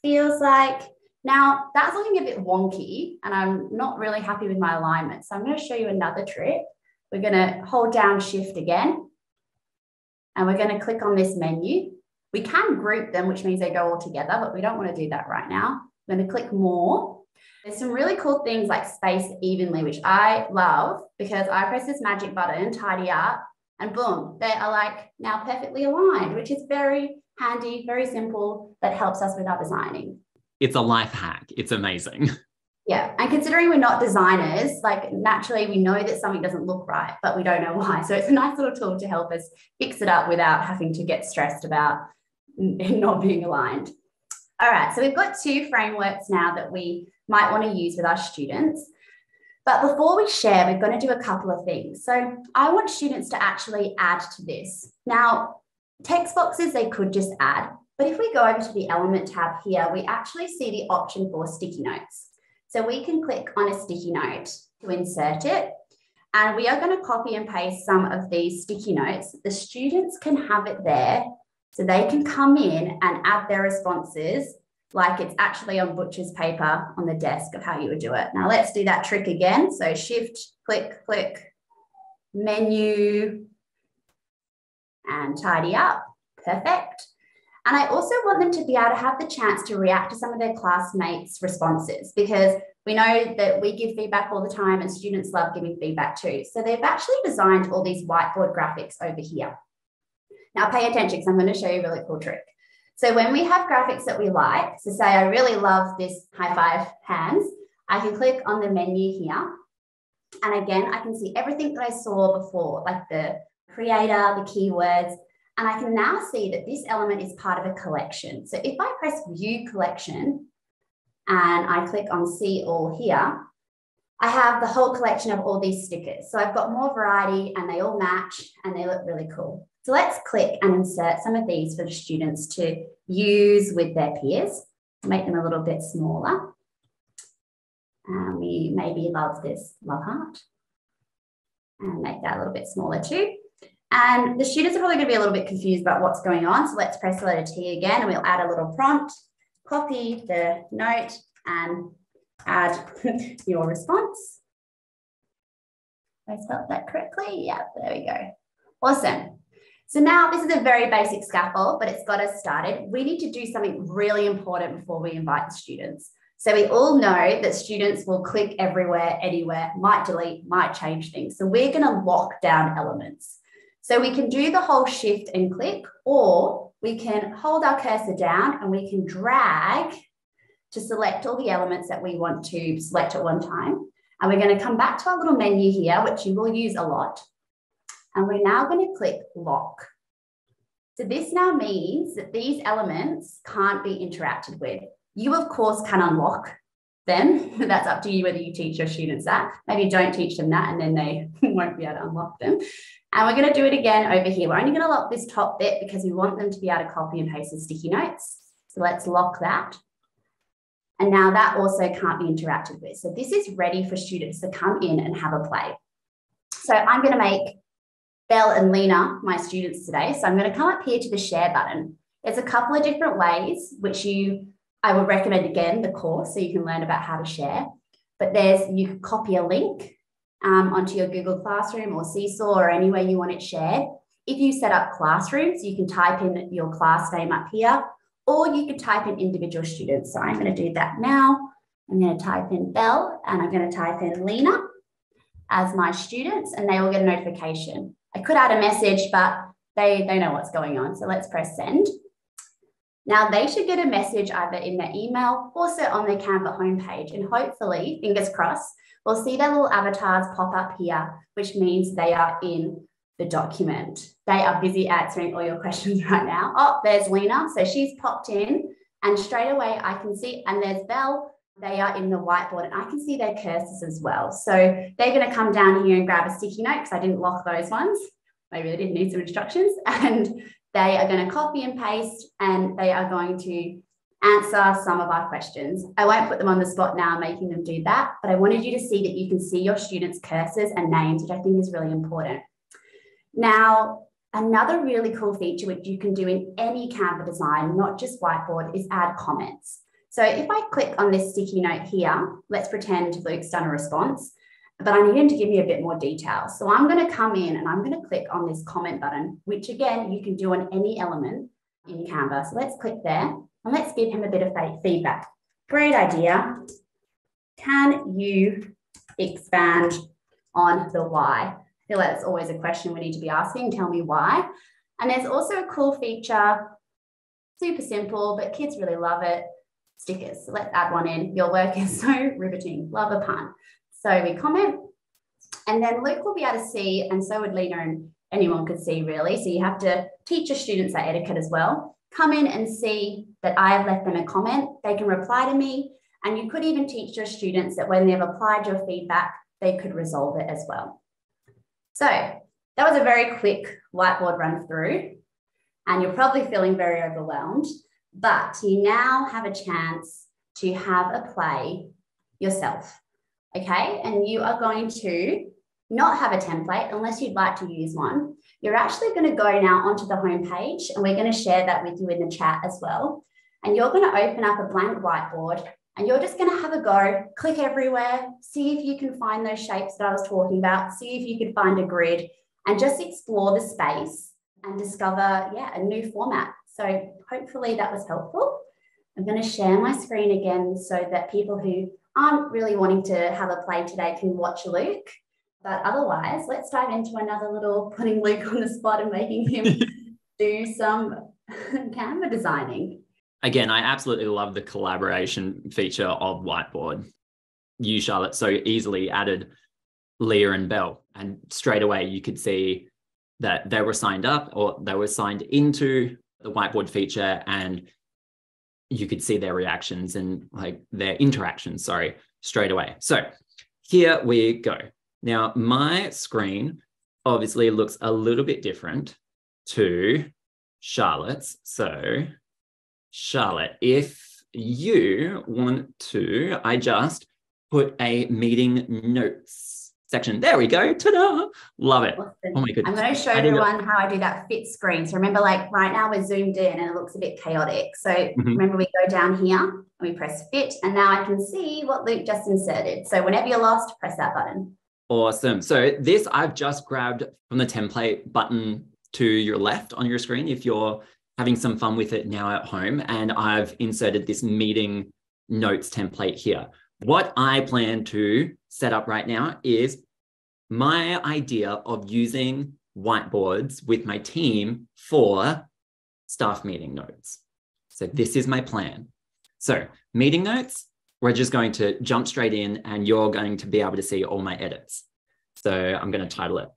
feels like. Now, that's looking a bit wonky, and I'm not really happy with my alignment. So I'm going to show you another trick. We're going to hold down Shift again, and we're going to click on this menu. We can group them, which means they go all together, but we don't want to do that right now. I'm going to click More. There's some really cool things like Space Evenly, which I love because I press this magic button, Tidy Up, and boom, they are like now perfectly aligned, which is very handy, very simple, that helps us with our designing. It's a life hack. It's amazing. Yeah, and considering we're not designers, like naturally we know that something doesn't look right, but we don't know why. So it's a nice little tool to help us fix it up without having to get stressed about not being aligned. All right, so we've got two frameworks now that we might want to use with our students. But before we share, we're going to do a couple of things. So I want students to actually add to this. Now, text boxes, they could just add. But if we go over to the Element tab here, we actually see the option for sticky notes. So we can click on a sticky note to insert it. And we are going to copy and paste some of these sticky notes. The students can have it there so they can come in and add their responses like it's actually on butcher's paper on the desk of how you would do it. Now let's do that trick again. So Shift, click, click, menu, and tidy up. Perfect. And I also want them to be able to have the chance to react to some of their classmates' responses, because we know that we give feedback all the time and students love giving feedback too. So they've actually designed all these whiteboard graphics over here. Now pay attention because I'm going to show you a really cool trick. So when we have graphics that we like, so say I really love this high five hands, I can click on the menu here. And again, I can see everything that I saw before, like the creator, the keywords, and I can now see that this element is part of a collection. So if I press View Collection and I click on See All here, I have the whole collection of all these stickers. So I've got more variety and they all match and they look really cool. So let's click and insert some of these for the students to use with their peers, make them a little bit smaller. We maybe love this love heart and make that a little bit smaller too. And the students are probably going to be a little bit confused about what's going on. So let's press the letter T again and we'll add a little prompt, copy the note and add your response. Have I spelled that correctly? Yeah, there we go. Awesome. So now this is a very basic scaffold, but it's got us started. We need to do something really important before we invite the students. So we all know that students will click everywhere, anywhere, might delete, might change things. So we're going to lock down elements. So we can do the whole shift and click, or we can hold our cursor down and we can drag to select all the elements that we want to select at one time. And we're going to come back to our little menu here, which you will use a lot. And we're now going to click lock. So this now means that these elements can't be interacted with. You, of course, can unlock them. That's up to you whether you teach your students that. Maybe don't teach them that and then they won't be able to unlock them. And we're going to do it again over here. We're only going to lock this top bit because we want them to be able to copy and paste the sticky notes. So let's lock that. And now that also can't be interacted with. So this is ready for students to come in and have a play. So I'm going to make Belle and Lena my students today. So I'm going to come up here to the share button. There's a couple of different ways which I would recommend again the course so you can learn about how to share. But you can copy a link onto your Google Classroom or Seesaw or any way you want it shared. If you set up classrooms, you can type in your class name up here, or you can type in individual students. So I'm going to do that now. I'm going to type in Belle and I'm going to type in Lena as my students, and they will get a notification. I could add a message, but they know what's going on. So let's press send. Now they should get a message either in their email, also on their Canva homepage, and hopefully, fingers crossed, we'll see their little avatars pop up here, which means they are in the document. They are busy answering all your questions right now. Oh, there's Lena. So she's popped in and straight away I can see, and there's Belle. They are in the whiteboard and I can see their cursors as well. So they're going to come down here and grab a sticky note because I didn't lock those ones. Maybe they didn't need some instructions, and they are going to copy and paste and they are going to answer some of our questions. I won't put them on the spot now making them do that, but I wanted you to see that you can see your students' cursors and names, which I think is really important. Now, another really cool feature which you can do in any Canva design, not just whiteboard, is add comments. So if I click on this sticky note here, let's pretend Luke's done a response, but I need him to give me a bit more detail. So I'm going to come in and I'm going to click on this comment button, which again, you can do on any element in Canva. So let's click there and let's give him a bit of feedback. Great idea. Can you expand on the why? I feel like that's always a question we need to be asking. Tell me why. And there's also a cool feature, super simple, but kids really love it. Stickers. So let's add one in. Your work is so riveting. Love a pun. So we comment, and then Luke will be able to see, and so would Lena, and anyone could see really. So you have to teach your students that etiquette as well. Come in and see that I have left them a comment. They can reply to me, and you could even teach your students that when they've applied your feedback, they could resolve it as well. So that was a very quick whiteboard run through, and you're probably feeling very overwhelmed, but you now have a chance to have a play yourself. Okay, and you are going to not have a template unless you'd like to use one. You're actually going to go now onto the home page, and we're going to share that with you in the chat as well. And you're going to open up a blank whiteboard and you're just going to have a go, click everywhere, see if you can find those shapes that I was talking about, see if you can find a grid, and just explore the space and discover, a new format. So hopefully that was helpful. I'm going to share my screen again so that people who aren't really wanting to have a play today can watch Luke. But otherwise, let's dive into another little putting Luke on the spot and making him do some Canva designing. Again, I absolutely love the collaboration feature of Whiteboard. You, Charlotte, so easily added Leah and Belle, and straight away you could see that they were signed up or they were signed into the Whiteboard feature, and you could see their reactions and like their interactions, straight away. So here we go. Now, my screen obviously looks a little bit different to Charlotte's. So Charlotte, if you want to, I just put a meeting notes section. There we go. Ta-da! Love it. Awesome. Oh my goodness. I'm going to show everyone how I do that fit screen. So remember, like right now we're zoomed in and it looks a bit chaotic. So remember, we go down here and we press fit, and now I can see what Luke just inserted. So whenever you're lost, press that button. Awesome. So this I've just grabbed from the template button to your left on your screen if you're having some fun with it now at home. And I've inserted this meeting notes template here. What I plan to set up right now is my idea of using whiteboards with my team for staff meeting notes. So this is my plan. So meeting notes, we're just going to jump straight in and you're going to be able to see all my edits. So I'm going to title it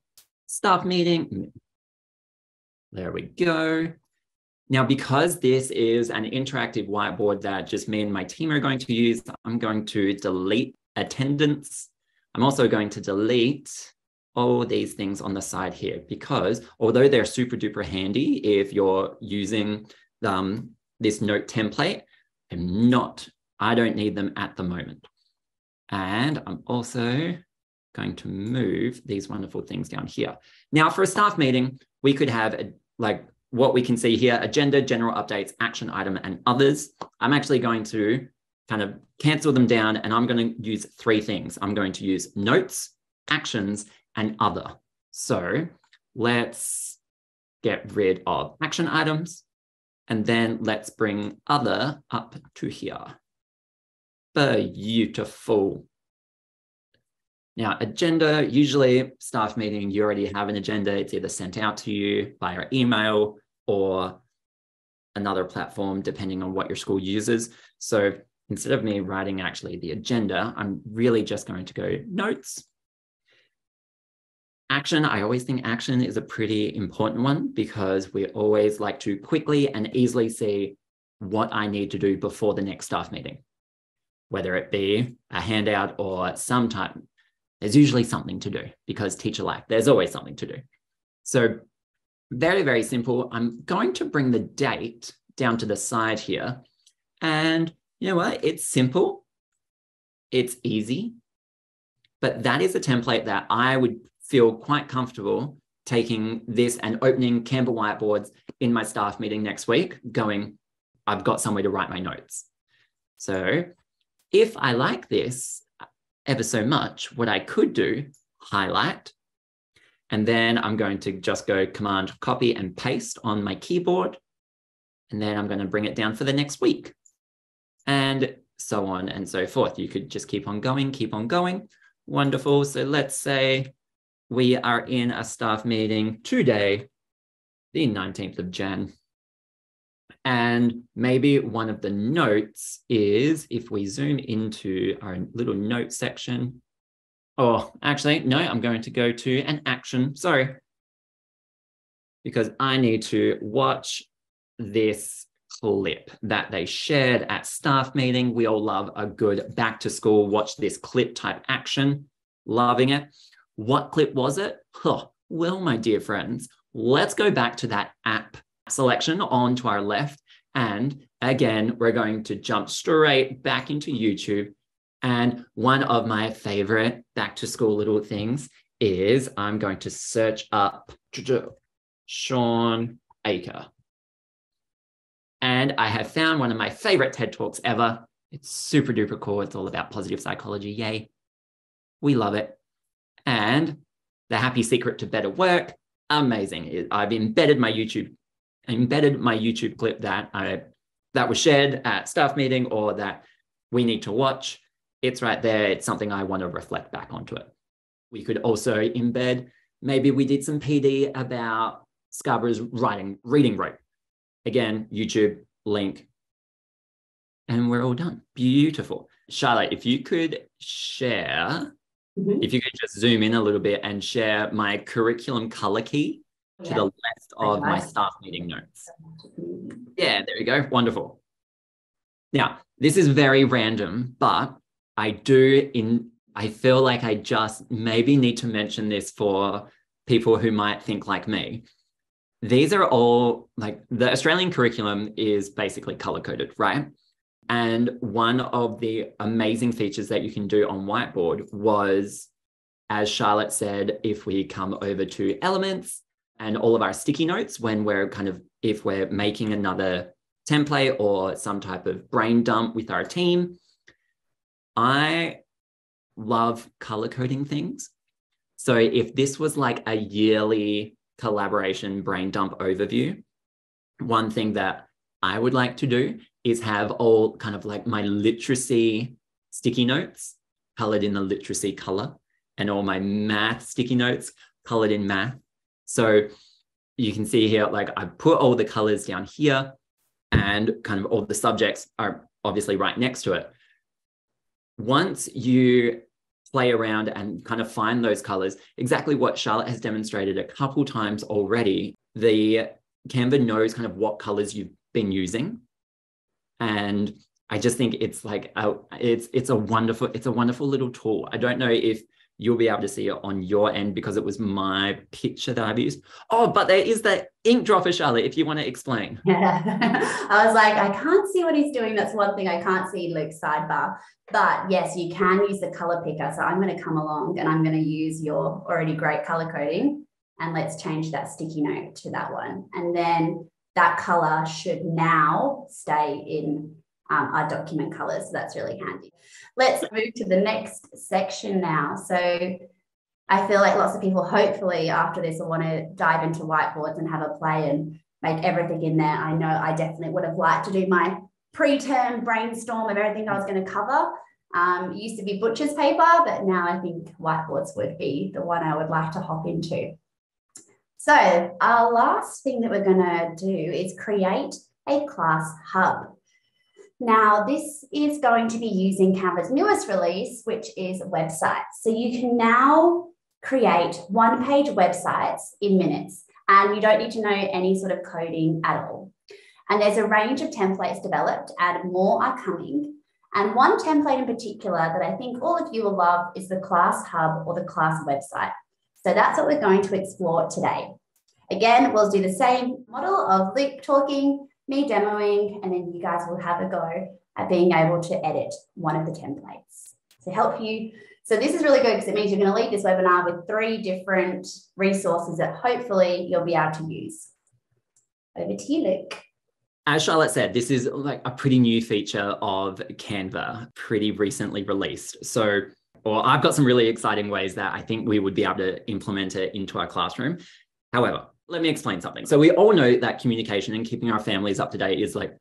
Staff Meeting. There we go. Now, because this is an interactive whiteboard that just me and my team are going to use, I'm going to delete attendance. I'm also going to delete all these things on the side here, because although they're super duper handy if you're using this note template, I don't need them at the moment. And I'm also going to move these wonderful things down here. Now, for a staff meeting, we could have what we can see here: agenda, general updates, action item, and others. I'm actually going to kind of cancel them down, and I'm going to use 3 things. I'm going to use notes, actions, and other. So let's get rid of action items, and then let's bring other up to here. Beautiful. Now, agenda, usually staff meeting, you already have an agenda. It's either sent out to you via email or another platform, depending on what your school uses. So instead of me writing actually the agenda, I'm really just going to go notes. Action, I always think action is a pretty important one, because we always like to quickly and easily see what I need to do before the next staff meeting, whether it be a handout or some type. There's usually something to do, because teacher life, there's always something to do. So very, very simple. I'm going to bring the date down to the side here. And you know what? It's simple. It's easy. But that is a template that I would feel quite comfortable taking this and opening Canva whiteboards in my staff meeting next week, going, I've got somewhere to write my notes. So if I like this ever so much, what I could do, highlight, and then I'm going to just go Command copy and paste on my keyboard. And then I'm going to bring it down for the next week, and so on and so forth. You could just keep on going, keep on going. Wonderful. So let's say we are in a staff meeting today, the 19th of Jan. And maybe one of the notes is, if we zoom into our little note section, oh, actually, no, I'm going to go to an action, sorry, because I need to watch this clip that they shared at staff meeting. We all love a good back to school, watch this clip type action, loving it. What clip was it? Oh, well, my dear friends, let's go back to that app selection on to our left. And again, we're going to jump straight back into YouTube. And one of my favorite back to school little things is I'm going to search up Sean Aker. And I have found one of my favorite TED Talks ever. It's super duper cool. It's all about positive psychology. Yay. We love it. And the happy secret to better work. Amazing. I've embedded my YouTube clip that was shared at staff meeting, or that we need to watch. It's right there. It's something I want to reflect back onto it. We could also embed, maybe we did some PD about Scarborough's reading rope. Again, YouTube link, and we're all done. Beautiful. Charlotte, if you could share, if you could just zoom in a little bit and share my curriculum color key to the left of my staff meeting notes. Yeah, there you go. Wonderful. Now, this is very random, but I feel like I just maybe need to mention this for people who might think like me. These are all, like, the Australian curriculum is basically color-coded, right? And one of the amazing features that you can do on Whiteboard was, as Charlotte said, if we come over to elements and all of our sticky notes, when we're if we're making another template or some type of brain dump with our team, I love color coding things. So if this was like a yearly collaboration brain dump overview, one thing that I would like to do is have all kind of like my literacy sticky notes colored in the literacy color, and all my math sticky notes colored in math. So you can see here, like, I put all the colors down here, and kind of all the subjects are obviously right next to it. once you play around and kind of find those colors, exactly what Charlotte has demonstrated a couple times already, the Canva knows kind of what colors you've been using. And I just think it's like it's a wonderful little tool. I don't know if you'll be able to see it on your end because it was my picture that I've used. Oh, but there is the ink dropper, Charlotte, if you want to explain. Yeah. I was like, I can't see what he's doing. That's one thing I can't see Luke's sidebar. But yes, you can use the color picker. So I'm going to come along and I'm going to use your already great color coding. And let's change that sticky note to that one. And then that color should now stay in our document colors. So that's really handy. Let's move to the next section now. So I feel like lots of people, hopefully after this, will want to dive into whiteboards and have a play and make everything in there. I know I definitely would have liked to do my pre-term brainstorm of everything I was going to cover. It used to be butcher's paper, but now I think whiteboards would be the one I would like to hop into. So our last thing that we're going to do is create a class hub. Now, this is going to be using Canva's newest release, which is websites. So you can now create one-page websites in minutes, and you don't need to know any sort of coding at all. And there's a range of templates developed, and more are coming. And one template in particular that I think all of you will love is the class hub or the class website. So that's what we're going to explore today. Again, we'll do the same model of Luke talking, me demoing, and then you guys will have a go at being able to edit one of the templates to help you. So this is really good because it means you're going to leave this webinar with 3 different resources that hopefully you'll be able to use. Over to you, Luke. As Charlotte said, this is like a pretty new feature of Canva, pretty recently released. So, or I've got some really exciting ways that I think we would be able to implement it into our classroom. However, let me explain something. So we all know that communication and keeping our families up to date is like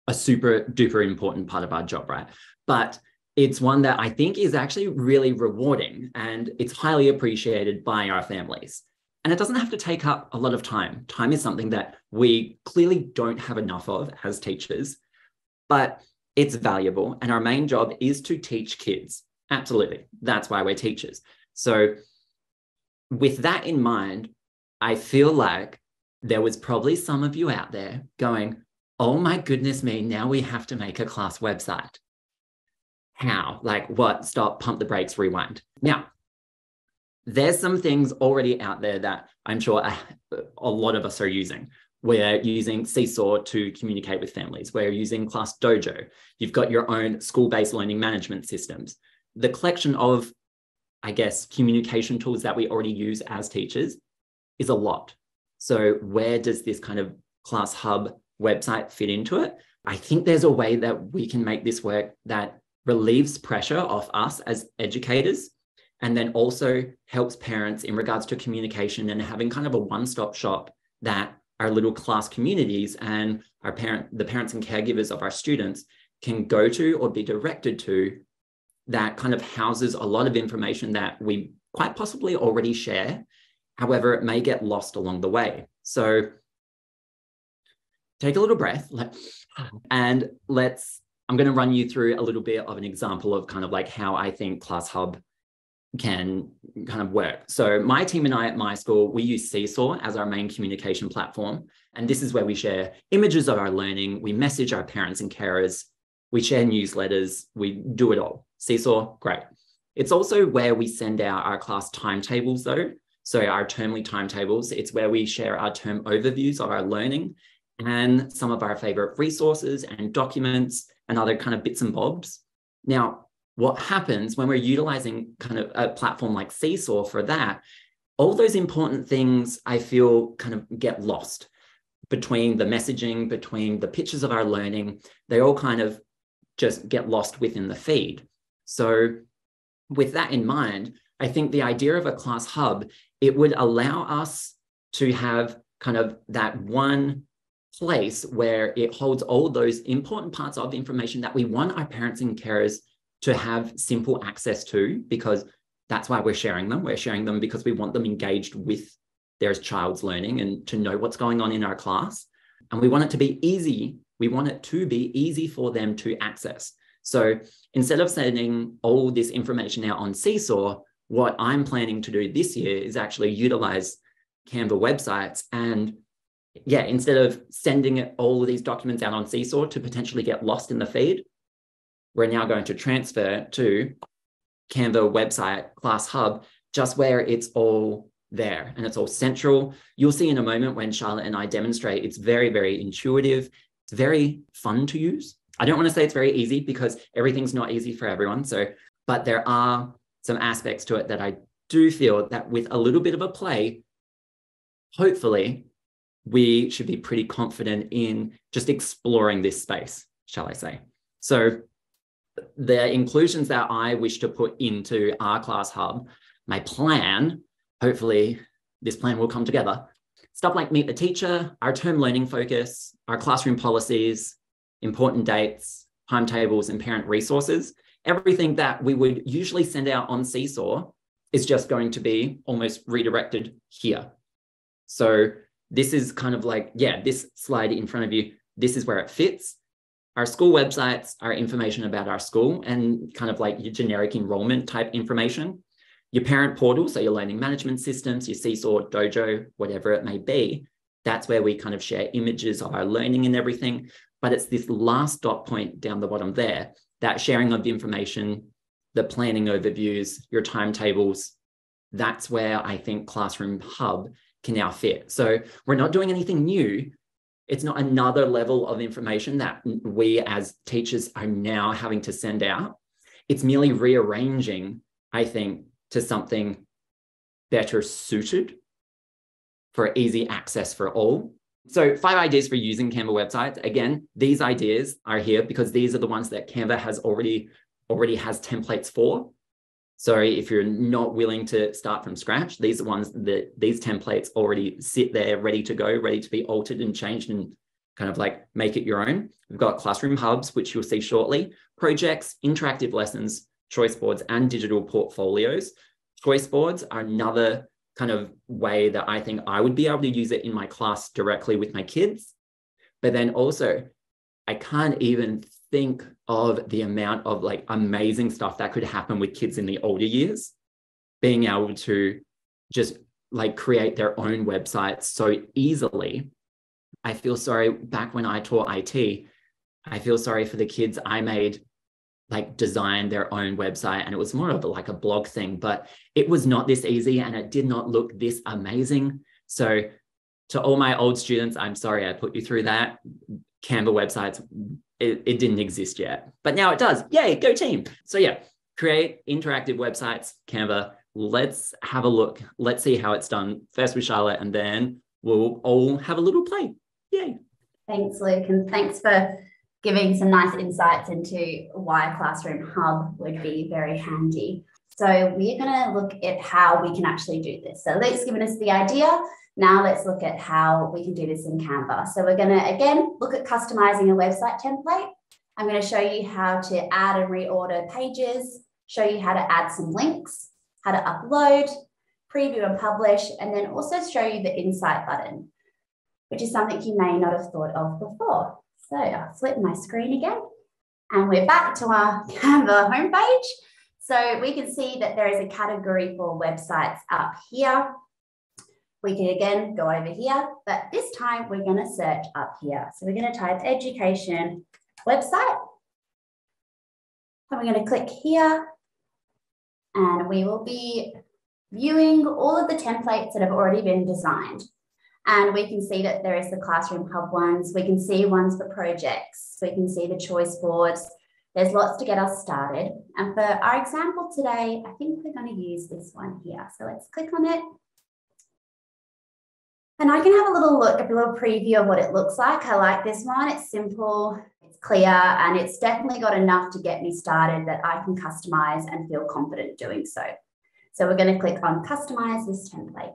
a super duper important part of our job, right? But it's one that I think is actually really rewarding and it's highly appreciated by our families. And it doesn't have to take up a lot of time. Time is something that we clearly don't have enough of as teachers, but it's valuable. And our main job is to teach kids. Absolutely. That's why we're teachers. So with that in mind, I feel like there was probably some of you out there going, oh my goodness me, now we have to make a class website. How? Like what? Stop, pump the brakes, rewind. Now, there's some things already out there that I'm sure a lot of us are using. We're using Seesaw to communicate with families. We're using Class Dojo. You've got your own school-based learning management systems. The collection of, I guess, communication tools that we already use as teachers is a lot. So where does this kind of class hub website fit into it? I think there's a way that we can make this work that relieves pressure off us as educators and then also helps parents in regards to communication and having kind of a one-stop shop that our little class communities and the parents and caregivers of our students can go to or be directed to, that kind of houses a lot of information that we quite possibly already share. However, it may get lost along the way. So take a little breath and I'm going to run you through a little bit of an example of kind of like how I think Class Hub can kind of work. So my team and I at my school, we use Seesaw as our main communication platform. And this is where we share images of our learning. We message our parents and carers. We share newsletters. We do it all. Seesaw, great. It's also where we send out our class timetables though. So our termly timetables, it's where we share our term overviews of our learning and some of our favorite resources and documents and other kind of bits and bobs. Now, what happens when we're utilizing kind of a platform like Seesaw for that, all those important things I feel kind of get lost between the messaging, between the pictures of our learning, they all kind of just get lost within the feed. So with that in mind, I think the idea of a class hub, it would allow us to have kind of that one place where it holds all those important parts of information that we want our parents and carers to have simple access to, because that's why we're sharing them. We're sharing them because we want them engaged with their child's learning and to know what's going on in our class. And we want it to be easy. We want it to be easy for them to access. So instead of sending all this information out on Seesaw, what I'm planning to do this year is actually utilize Canva websites. And yeah, instead of sending all of these documents out on Seesaw to potentially get lost in the feed, we're now going to transfer to Canva website Class Hub, just where it's all there and it's all central. You'll see in a moment when Charlotte and I demonstrate, it's very, very intuitive. It's very fun to use. I don't want to say it's very easy because everything's not easy for everyone. But there are some aspects to it that I do feel that with a little bit of a play, hopefully we should be pretty confident in just exploring this space, shall I say. So the inclusions that I wish to put into our Class Hub, my plan, hopefully this plan will come together. Stuff like Meet the Teacher, our term learning focus, our classroom policies, important dates, timetables, and parent resources. Everything that we would usually send out on Seesaw is just going to be almost redirected here. So this is kind of like, yeah, this slide in front of you, this is where it fits. Our school websites are information about our school and kind of like your generic enrollment type information. Your parent portal, so your learning management systems, your Seesaw, Dojo, whatever it may be, that's where we kind of share images of our learning and everything. But it's this last dot point down the bottom there, that sharing of the information, the planning overviews, your timetables, that's where I think Classroom Hub can now fit. So we're not doing anything new. It's not another level of information that we as teachers are now having to send out. It's merely rearranging, I think, to something better suited for easy access for all. So 5 ideas for using Canva websites. Again, these ideas are here because these are the ones that Canva has already has templates for. So if you're not willing to start from scratch, these are ones that these templates already sit there ready to go, ready to be altered and changed and kind of like make it your own. We've got classroom hubs, which you'll see shortly, projects, interactive lessons, choice boards, and digital portfolios. Choice boards are another kind of way that I think I would be able to use it in my class directly with my kids. But then also, I can't even think of the amount of like amazing stuff that could happen with kids in the older years, being able to just like create their own websites so easily. I feel sorry, back when I taught IT, I feel sorry for the kids I made like design their own website, and it was more of like a blog thing, but it was not this easy and it did not look this amazing. So to all my old students, I'm sorry I put you through that. Canva websites, it didn't exist yet, but now it does. Yay, go team. So yeah, create interactive websites, Canva. Let's have a look. Let's see how it's done first with Charlotte, and then we'll all have a little play. Yay. Thanks, Luke, and thanks for giving some nice insights into why Classroom Hub would be very handy. So we're going to look at how we can actually do this. So Luke's given us the idea. Now let's look at how we can do this in Canva. So we're going to, again, look at customizing a website template. I'm going to show you how to add and reorder pages, show you how to add some links, how to upload, preview and publish, and then also show you the Insight button, which is something you may not have thought of before. So I'll flip my screen again, and we're back to our Canva homepage. So we can see that there is a category for websites up here. We can again go over here, but this time we're going to search up here. So we're going to type education website, and we're going to click here, and we will be viewing all of the templates that have already been designed. And we can see that there is the Classroom Hub ones. We can see ones for projects. We can see the choice boards. There's lots to get us started. And for our example today, I think we're going to use this one here. So let's click on it. And I can have a little look, a little preview of what it looks like. I like this one. It's simple, it's clear, and it's definitely got enough to get me started that I can customize and feel confident doing so. So we're going to click on Customize this template.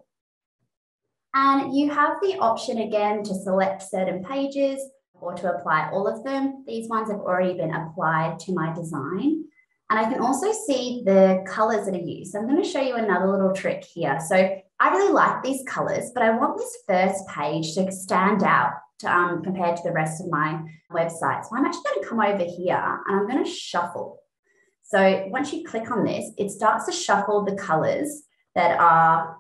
And you have the option again to select certain pages or to apply all of them. These ones have already been applied to my design. And I can also see the colors that are used. So I'm going to show you another little trick here. So I really like these colors, but I want this first page to stand out compared to the rest of my website. So I'm actually going to come over here and I'm going to shuffle. So once you click on this, it starts to shuffle the colors that are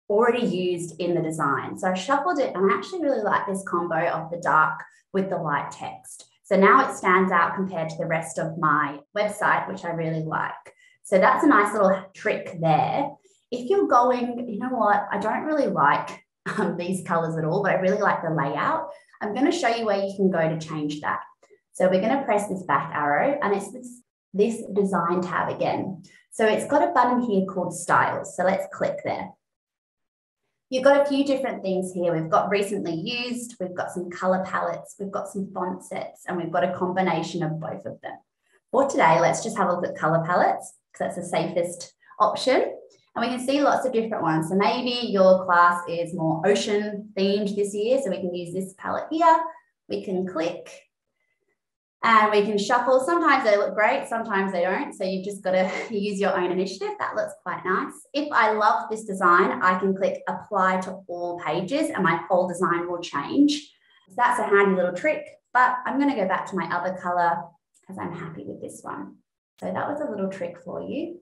already used in the design. So I shuffled it and I actually really like this combo of the dark with the light text. So now it stands out compared to the rest of my website, which I really like. So that's a nice little trick there. If you're going, you know what, I don't really like these colors at all, but I really like the layout, I'm going to show you where you can go to change that. So we're going to press this back arrow and it's this design tab again. So it's got a button here called styles. So let's click there. You've got a few different things here. We've got recently used, we've got some color palettes, we've got some font sets, and we've got a combination of both of them. For today, let's just have a look at color palettes because that's the safest option. And we can see lots of different ones. So maybe your class is more ocean themed this year. So we can use this palette here. We can click and we can shuffle. Sometimes they look great, sometimes they don't. So you've just got to use your own initiative. That looks quite nice. If I love this design, I can click apply to all pages and my whole design will change. So that's a handy little trick, but I'm going to go back to my other color because I'm happy with this one. So that was a little trick for you.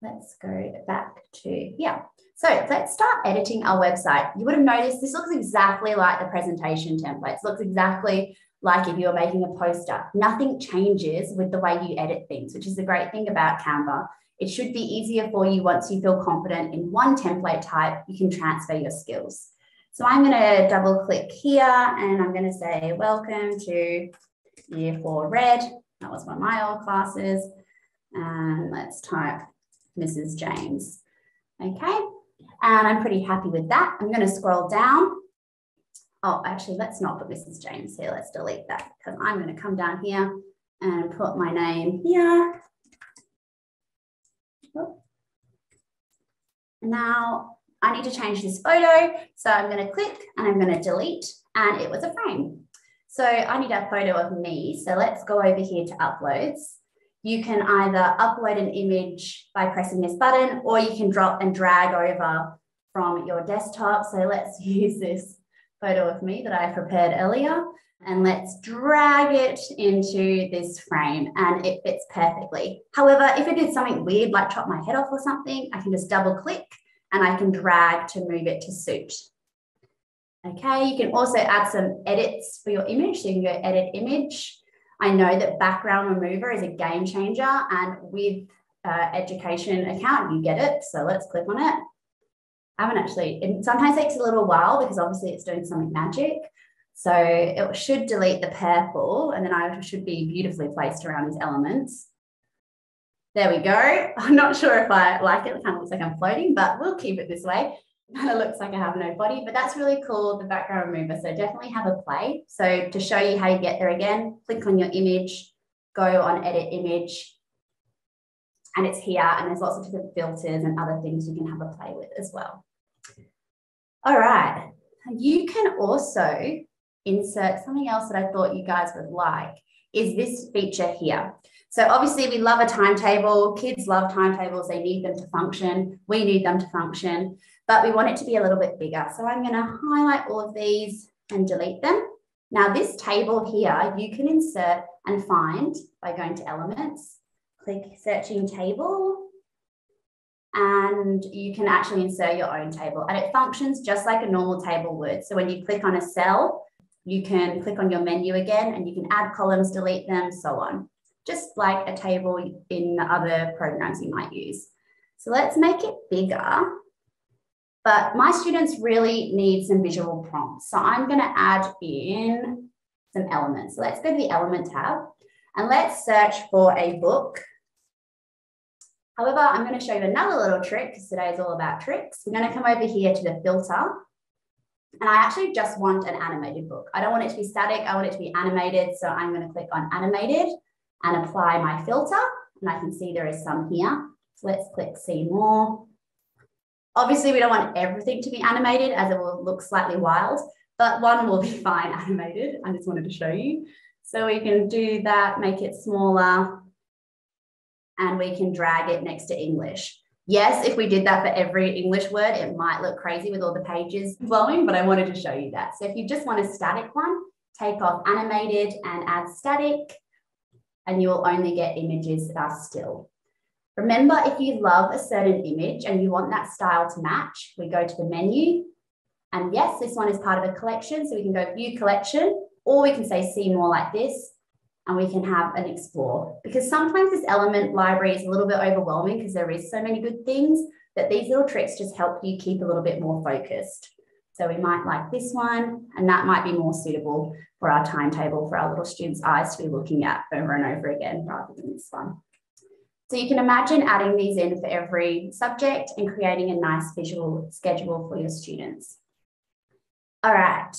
Let's go back to here. So let's start editing our website. You would have noticed this looks exactly like the presentation templates. Looks exactly like if you were making a poster. Nothing changes with the way you edit things, which is the great thing about Canva. It should be easier for you once you feel confident in one template type, you can transfer your skills. So I'm going to double click here and I'm going to say, welcome to Year 4 Red. That was one of my old classes. And let's type Mrs. James. Okay, and I'm pretty happy with that. I'm going to scroll down. Oh, actually, let's not put Mrs. James here. Let's delete that because I'm going to come down here and put my name here. Now I need to change this photo. So I'm going to click and I'm going to delete, and it was a frame. So I need a photo of me. So let's go over here to uploads. You can either upload an image by pressing this button, or you can drop and drag over from your desktop. So let's use this photo of me that I prepared earlier, and let's drag it into this frame and it fits perfectly. However, if it did something weird, like chop my head off or something, I can just double click and I can drag to move it to suit. Okay, you can also add some edits for your image. So you can go edit image. I know that background remover is a game changer, and with education account, you get it. So let's click on it. I haven't actually, it sometimes takes a little while because obviously it's doing something magic. So it should delete the purple, and then I should be beautifully placed around these elements. There we go. I'm not sure if I like it. It kind of looks like I'm floating, but we'll keep it this way. Kind of looks like I have no body, but that's really cool, the background remover. So definitely have a play. So to show you how you get there again, click on your image, go on edit image, and it's here, and there's lots of different filters and other things you can have a play with as well. All right, you can also insert something else that I thought you guys would like is this feature here. So obviously we love a timetable. Kids love timetables. They need them to function. We need them to function, but we want it to be a little bit bigger. So I'm going to highlight all of these and delete them. Now this table here, you can insert and find by going to elements, click searching table, and you can actually insert your own table, and it functions just like a normal table would. So when you click on a cell, you can click on your menu again and you can add columns, delete them, so on. Just like a table in other programs you might use. So let's make it bigger, but my students really need some visual prompts. So I'm going to add in some elements. So let's go to the element tab and let's search for a book. However, I'm going to show you another little trick because today is all about tricks. We're going to come over here to the filter. And I actually just want an animated book. I don't want it to be static. I want it to be animated. So I'm going to click on animated and apply my filter. And I can see there is some here. So let's click see more. Obviously, we don't want everything to be animated as it will look slightly wild, but one will be fine animated. I just wanted to show you. So we can do that, make it smaller, and we can drag it next to English. Yes, if we did that for every English word, it might look crazy with all the pages flowing, but I wanted to show you that. So if you just want a static one, take off animated and add static, and you will only get images that are still. Remember, if you love a certain image and you want that style to match, we go to the menu. And yes, this one is part of a collection, so we can go view collection, or we can say see more like this, and we can have an explore. Because sometimes this element library is a little bit overwhelming because there is so many good things that these little tricks just help you keep a little bit more focused. So we might like this one, and that might be more suitable for our timetable for our little students' eyes to be looking at over and over again rather than this one. So you can imagine adding these in for every subject and creating a nice visual schedule for your students. All right.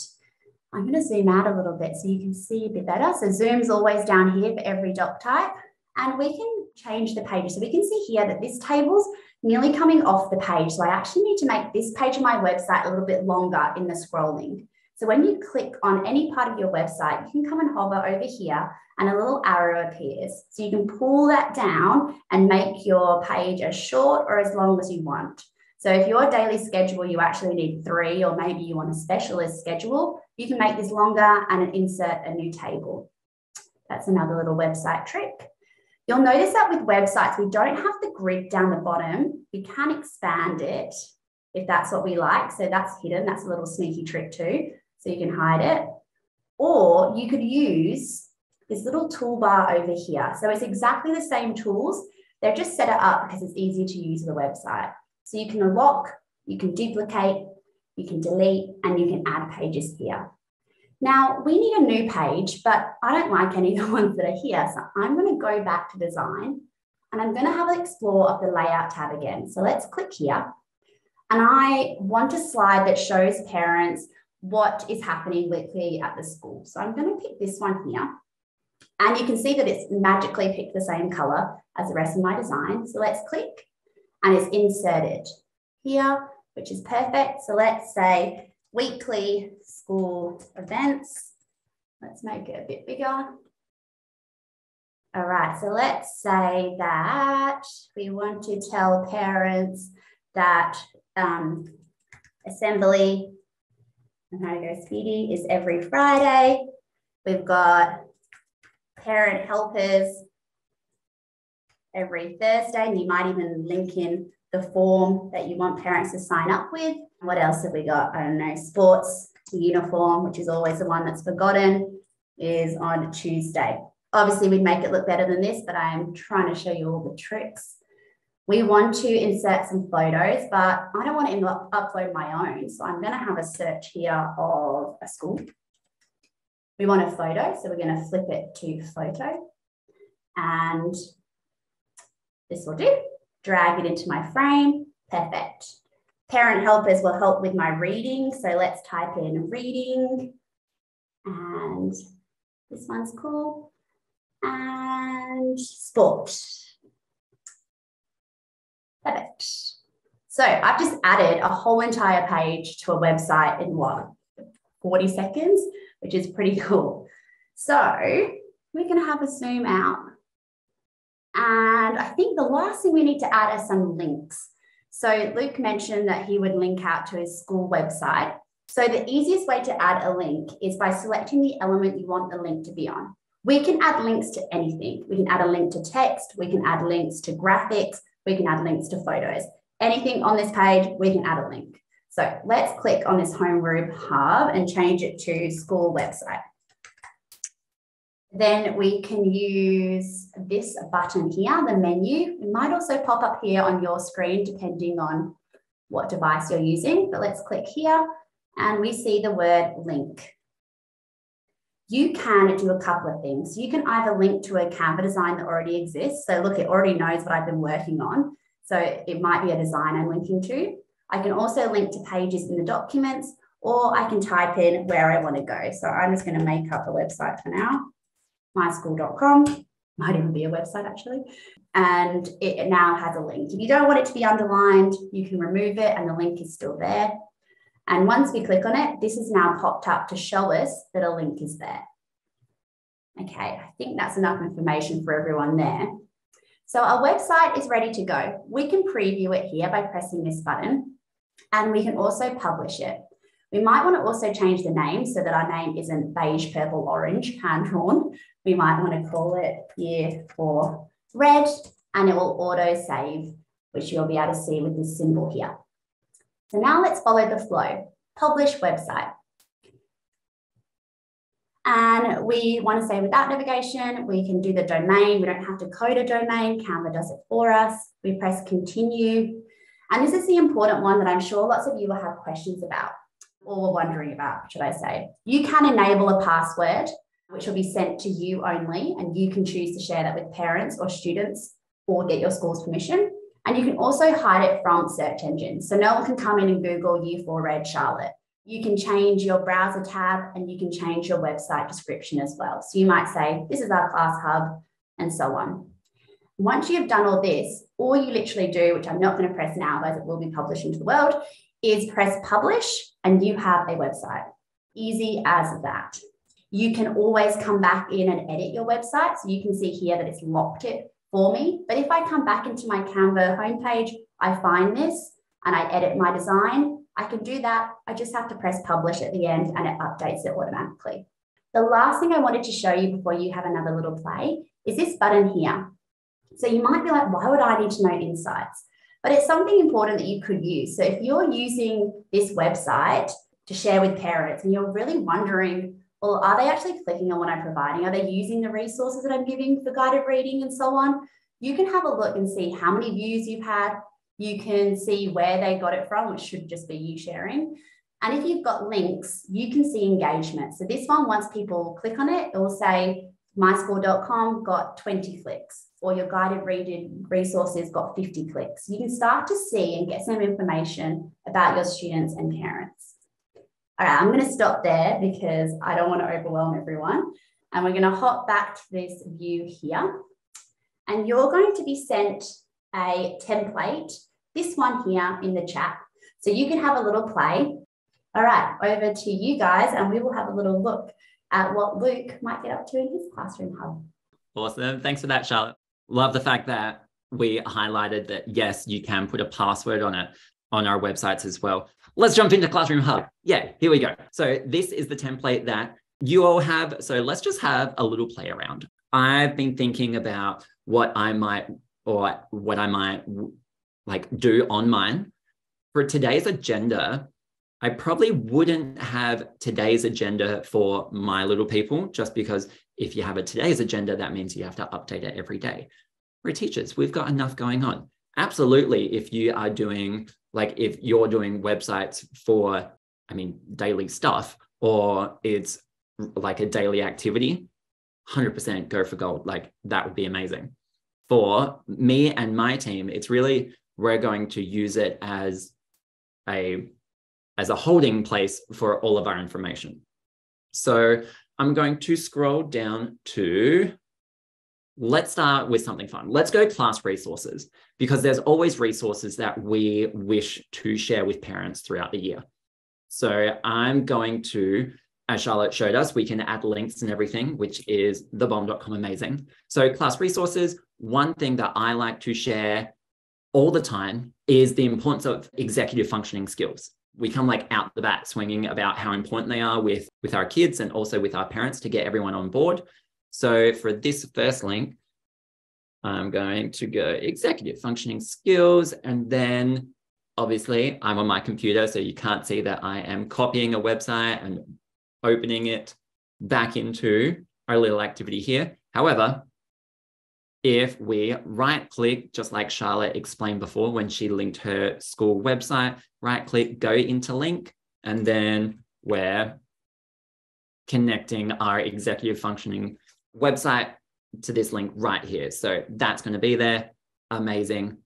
I'm going to zoom out a little bit so you can see a bit better. So zoom's always down here for every doc type, and we can change the pages. So we can see here that this table's nearly coming off the page. So I actually need to make this page of my website a little bit longer in the scrolling. So when you click on any part of your website, you can come and hover over here and a little arrow appears. So you can pull that down and make your page as short or as long as you want. So if your daily schedule, you actually need 3, or maybe you want a specialist schedule, you can make this longer and insert a new table. That's another little website trick. You'll notice that with websites, we don't have the grid down the bottom. We can expand it if that's what we like. So that's hidden. That's a little sneaky trick too. So you can hide it. Or you could use this little toolbar over here. So it's exactly the same tools. They're just set it up because it's easy to use with a website. So you can unlock, you can duplicate, you can delete, and you can add pages here. Now, we need a new page, but I don't like any of the ones that are here. So I'm going to go back to design, and I'm going to have an explore of the layout tab again. So let's click here. And I want a slide that shows parents what is happening weekly at the school. So I'm going to pick this one here. And you can see that it's magically picked the same color as the rest of my design. So let's click, and it's inserted here, which is perfect. So let's say weekly school events. Let's make it a bit bigger. All right, so let's say that we want to tell parents that assembly, and how to go speedy, is every Friday. We've got parent helpers every Thursday, and you might even link in the form that you want parents to sign up with. What else have we got? I don't know, sports uniform, which is always the one that's forgotten, is on Tuesday. Obviously, we'd make it look better than this, but I am trying to show you all the tricks. We want to insert some photos, but I don't want to upload my own. So I'm going to have a search here of a school. We want a photo, so we're going to flip it to photo. And this will do. Drag it into my frame. Perfect. Parent helpers will help with my reading. So let's type in reading. And this one's cool. And sport. Perfect. So I've just added a whole entire page to a website in what, 40 seconds, which is pretty cool. So we can have a zoom out. And I think the last thing we need to add are some links. So Luke mentioned that he would link out to his school website. So the easiest way to add a link is by selecting the element you want the link to be on. We can add links to anything. We can add a link to text. We can add links to graphics. We can add links to photos. Anything on this page, we can add a link. So let's click on this Homeroom hub and change it to school website. Then we can use this button here, the menu. It might also pop up here on your screen, depending on what device you're using. But let's click here and we see the word link. You can do a couple of things. You can either link to a Canva design that already exists. So look, it already knows what I've been working on. So it might be a design I'm linking to. I can also link to pages in the documents, or I can type in where I want to go. So I'm just going to make up a website for now. myschool.com, might even be a website actually, and it now has a link. If you don't want it to be underlined, you can remove it and the link is still there. And once we click on it, this is now popped up to show us that a link is there. Okay, I think that's enough information for everyone there. So our website is ready to go. We can preview it here by pressing this button, and we can also publish it. We might want to also change the name so that our name isn't beige, purple, orange, hand-drawn. We might want to call it Year 4 Red, and it will auto-save, which you'll be able to see with this symbol here. So now let's follow the flow. Publish website. And we want to say without navigation, we can do the domain. We don't have to code a domain. Canva does it for us. We press continue. And this is the important one that I'm sure lots of you will have questions about, or wondering about, should I say. You can enable a password, which will be sent to you only, and you can choose to share that with parents or students or get your school's permission. And you can also hide it from search engines. So no one can come in and Google Year 4 Red Charlotte. You can change your browser tab and you can change your website description as well. So you might say, this is our class hub, and so on. Once you've done all this, all you literally do, which I'm not going to press now, as it will be published into the world, is press publish and you have a website. Easy as that. You can always come back in and edit your website. So you can see here that it's locked it for me. But if I come back into my Canva homepage, I find this and I edit my design, I can do that. I just have to press publish at the end and it updates it automatically. The last thing I wanted to show you before you have another little play is this button here. So you might be like, why would I need to know insights? But it's something important that you could use. So if you're using this website to share with parents and you're really wondering, well, are they actually clicking on what I'm providing? Are they using the resources that I'm giving for guided reading and so on? You can have a look and see how many views you've had. You can see where they got it from, which should just be you sharing. And if you've got links, you can see engagement. So this one, once people click on it, it will say myschool.com got 20 clicks, or your guided reading resources got 50 clicks. You can start to see and get some information about your students and parents. All right, I'm going to stop there because I don't want to overwhelm everyone. And we're going to hop back to this view here. And you're going to be sent a template, this one here in the chat. So you can have a little play. All right, over to you guys, and we will have a little look at what Luke might get up to in his classroom hub. Awesome. Thanks for that, Charlotte. Love the fact that we highlighted that, yes, you can put a password on it on our websites as well. Let's jump into Classroom Hub. Yeah, here we go. So this is the template that you all have. So let's just have a little play around. I've been thinking about what I might like do on mine. For today's agenda, I probably wouldn't have today's agenda for my little people, just because if you have a today's agenda, that means you have to update it every day. We're teachers, we've got enough going on. Absolutely, if you are doing, like if you're doing websites for, daily stuff, or it's like a daily activity, 100% go for gold. Like that would be amazing. For me and my team, it's really, we're going to use it as a holding place for all of our information. So I'm going to scroll down to, let's start with something fun. Let's go class resources, because there's always resources that we wish to share with parents throughout the year. So I'm going to, as Charlotte showed us, we can add links and everything, which is thebomb.com amazing. So class resources, one thing that I like to share all the time is the importance of executive functioning skills. We come like out the bat swinging about how important they are with our kids and also with our parents to get everyone on board. So for this first link, I'm going to go executive functioning skills, and then obviously I'm on my computer, so you can't see that I am copying a website and opening it back into our little activity here. However, if we right click, just like Charlotte explained before when she linked her school website, right click, go into link, and then we're connecting our executive functioning website to this link right here. So that's going to be there. Amazing,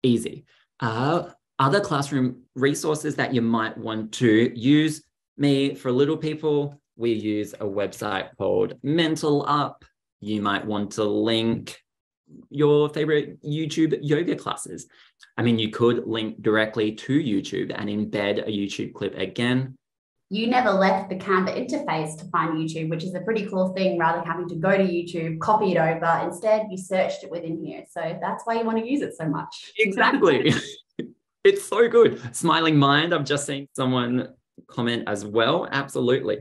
easy. Other classroom resources that you might want to use. Me, for little people, we use a website called Mental Up. You might want to link your favorite YouTube yoga classes. You could link directly to YouTube and embed a YouTube clip again. you never left the Canva interface to find YouTube, which is a pretty cool thing, rather than having to go to YouTube, copy it over. Instead, you searched it within here. So that's why you want to use it so much. Exactly. It's so good. Smiling mind. I've just seen someone comment as well. Absolutely.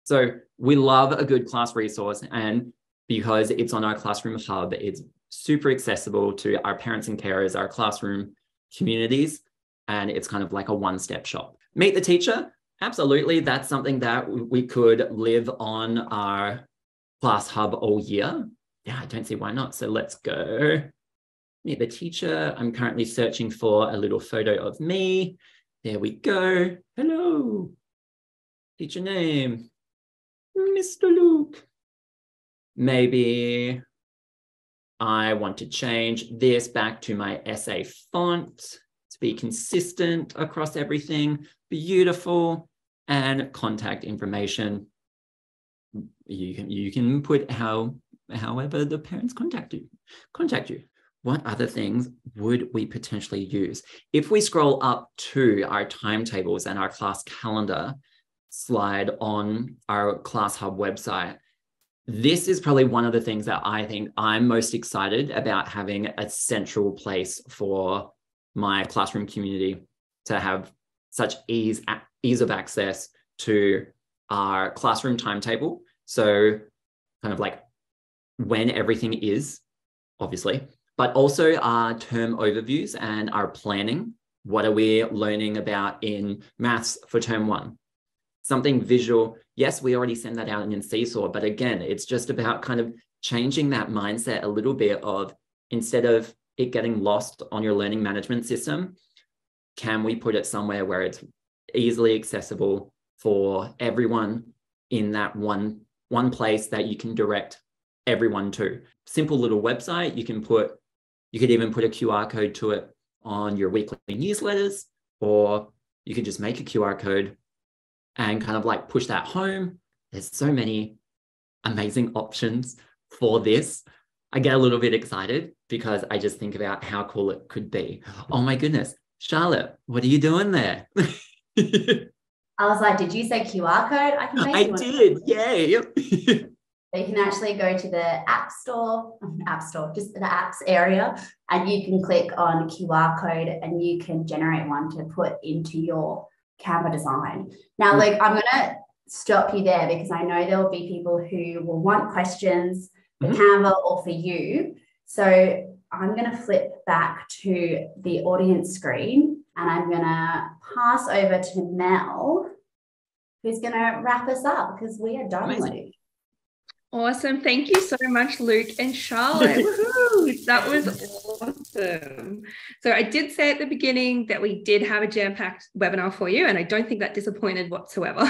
So we love a good class resource, and because it's on our Classroom Hub, it's super accessible to our parents and carers, our classroom communities, and it's kind of like a one-step shop. Meet the teacher. Absolutely. That's something that we could live on our Class Hub all year. Yeah, I don't see why not. So let's go. Meet the teacher. I'm currently searching for a little photo of me. There we go. Hello. Teacher name, Mr. Luke. Maybe I want to change this back to my essay font to be consistent across everything. Beautiful. And contact information. You can put however the parents contact you. What other things would we potentially use? If we scroll up to our timetables and our class calendar slide on our Class Hub website, this is probably one of the things that I think I'm most excited about, having a central place for my classroom community to have such ease of access to our classroom timetable. So kind of like when everything is, obviously, but also our term overviews and our planning. What are we learning about in maths for term 1? Something visual. Yes, we already send that out in Seesaw, but again, it's just about kind of changing that mindset a little bit of, instead of it getting lost on your learning management system, can we put it somewhere where it's easily accessible for everyone in that one place that you can direct everyone to? Simple little website. You could even put a QR code to it on your weekly newsletters, or you could just make a QR code and kind of like push that home. There's so many amazing options for this. I get a little bit excited because I just think about how cool it could be. Oh my goodness. Charlotte, what are you doing there? I was like, did you say QR code? I can make I did. Yay. So you can actually go to the App Store, just the apps area, and you can click on QR code and you can generate one to put into your Canva design. Now, Luke, I'm going to stop you there because I know there will be people who will want questions for Canva or for you. So I'm going to flip back to the audience screen and I'm going to pass over to Mel, who's going to wrap us up because we are done, Luke. Awesome. Thank you so much, Luke and Charlotte. Woohoo! That was awesome. So I did say at the beginning that we did have a jam-packed webinar for you, and I don't think that disappointed whatsoever.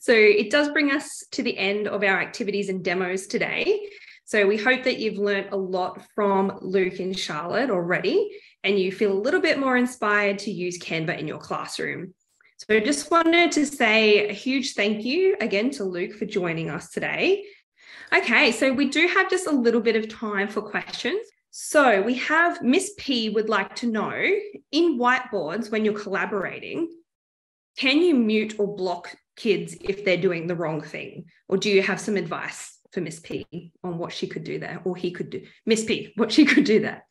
So it does bring us to the end of our activities and demos today. So we hope that you've learned a lot from Luke and Charlotte already, and you feel a little bit more inspired to use Canva in your classroom. So I just wanted to say a huge thank you again to Luke for joining us today. Okay, so we do have just a little bit of time for questions. So we have Miss P would like to know, in whiteboards, when you're collaborating, can you mute or block kids if they're doing the wrong thing? Or do you have some advice for Miss P on what she could do there, or he could do? Miss P, what she could do there?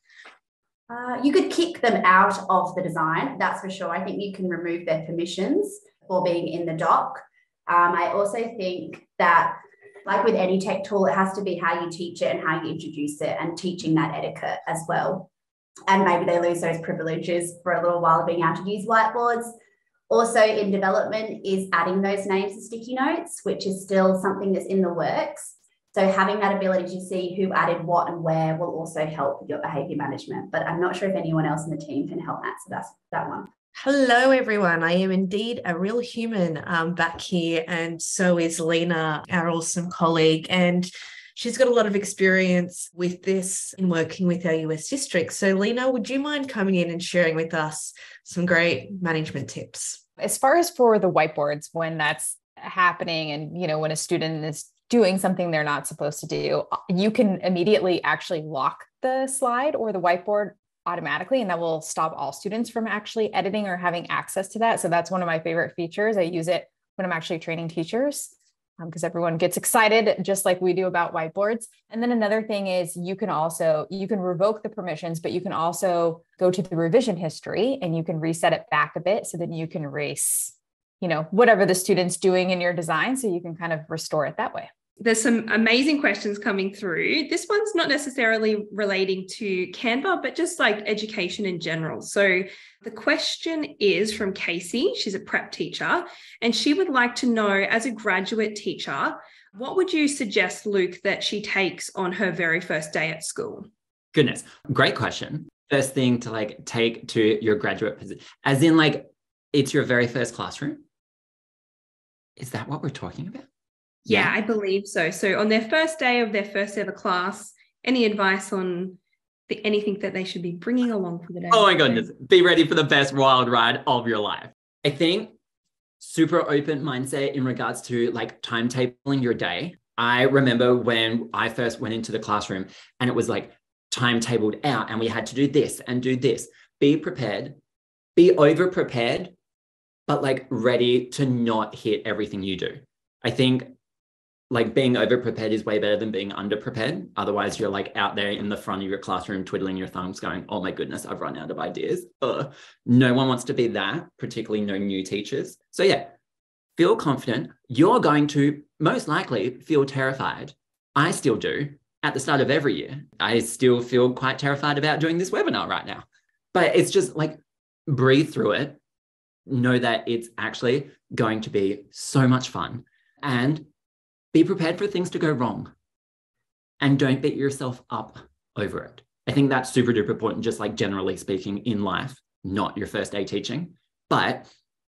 You could kick them out of the design, that's for sure. I think you can remove their permissions for being in the doc. I also think that, like with any tech tool, it has to be how you teach it and how you introduce it, and teaching that etiquette as well. And maybe they lose those privileges for a little while being able to use whiteboards. Also in development is adding those names to sticky notes, which is still something that's in the works. So having that ability to see who added what and where will also help with your behaviour management. But I'm not sure if anyone else in the team can help answer that one. Hello, everyone. I am indeed a real human back here, and so is Lena, our awesome colleague, and she's got a lot of experience with this in working with our US district. So Lena, would you mind coming in and sharing with us some great management tips? As far as for the whiteboards, when that's happening and, you know, when a student is doing something they're not supposed to do, you can immediately actually lock the slide or the whiteboard automatically, and that will stop all students from actually editing or having access to that. So that's one of my favorite features. I use it when I'm actually training teachers, because everyone gets excited just like we do about whiteboards. And then another thing is you can revoke the permissions, but you can also go to the revision history and you can reset it back a bit so that you can erase, whatever the student's doing in your design. So you can kind of restore it that way. There's some amazing questions coming through. This one's not necessarily relating to Canva, but just like education in general. So the question is from Casey. She's a prep teacher, and she would like to know, as a graduate teacher, what would you suggest, Luke, that she takes on her very first day at school? Goodness, great question. First thing to take to your graduate position, as in it's your very first classroom. Is that what we're talking about? Yeah, I believe so. So on their first day of their first ever class, any advice on anything that they should be bringing along for the day? Oh my goodness. Be ready for the best wild ride of your life. I think super open mindset in regards to timetabling your day. I remember when I first went into the classroom and it was timetabled out and we had to do this and do this. Be prepared, be over prepared, but ready to not hit everything you do. I think being over prepared is way better than being under prepared. Otherwise you're out there in the front of your classroom twiddling your thumbs going, oh my goodness, I've run out of ideas. No one wants to be that, particularly no new teachers. So yeah, feel confident. You're going to most likely feel terrified. I still do at the start of every year. I still feel quite terrified about doing this webinar right now, but it's just breathe through it. Know that it's actually going to be so much fun, and be prepared for things to go wrong, and don't beat yourself up over it. I think that's super duper important, just generally speaking in life, not your first day teaching, but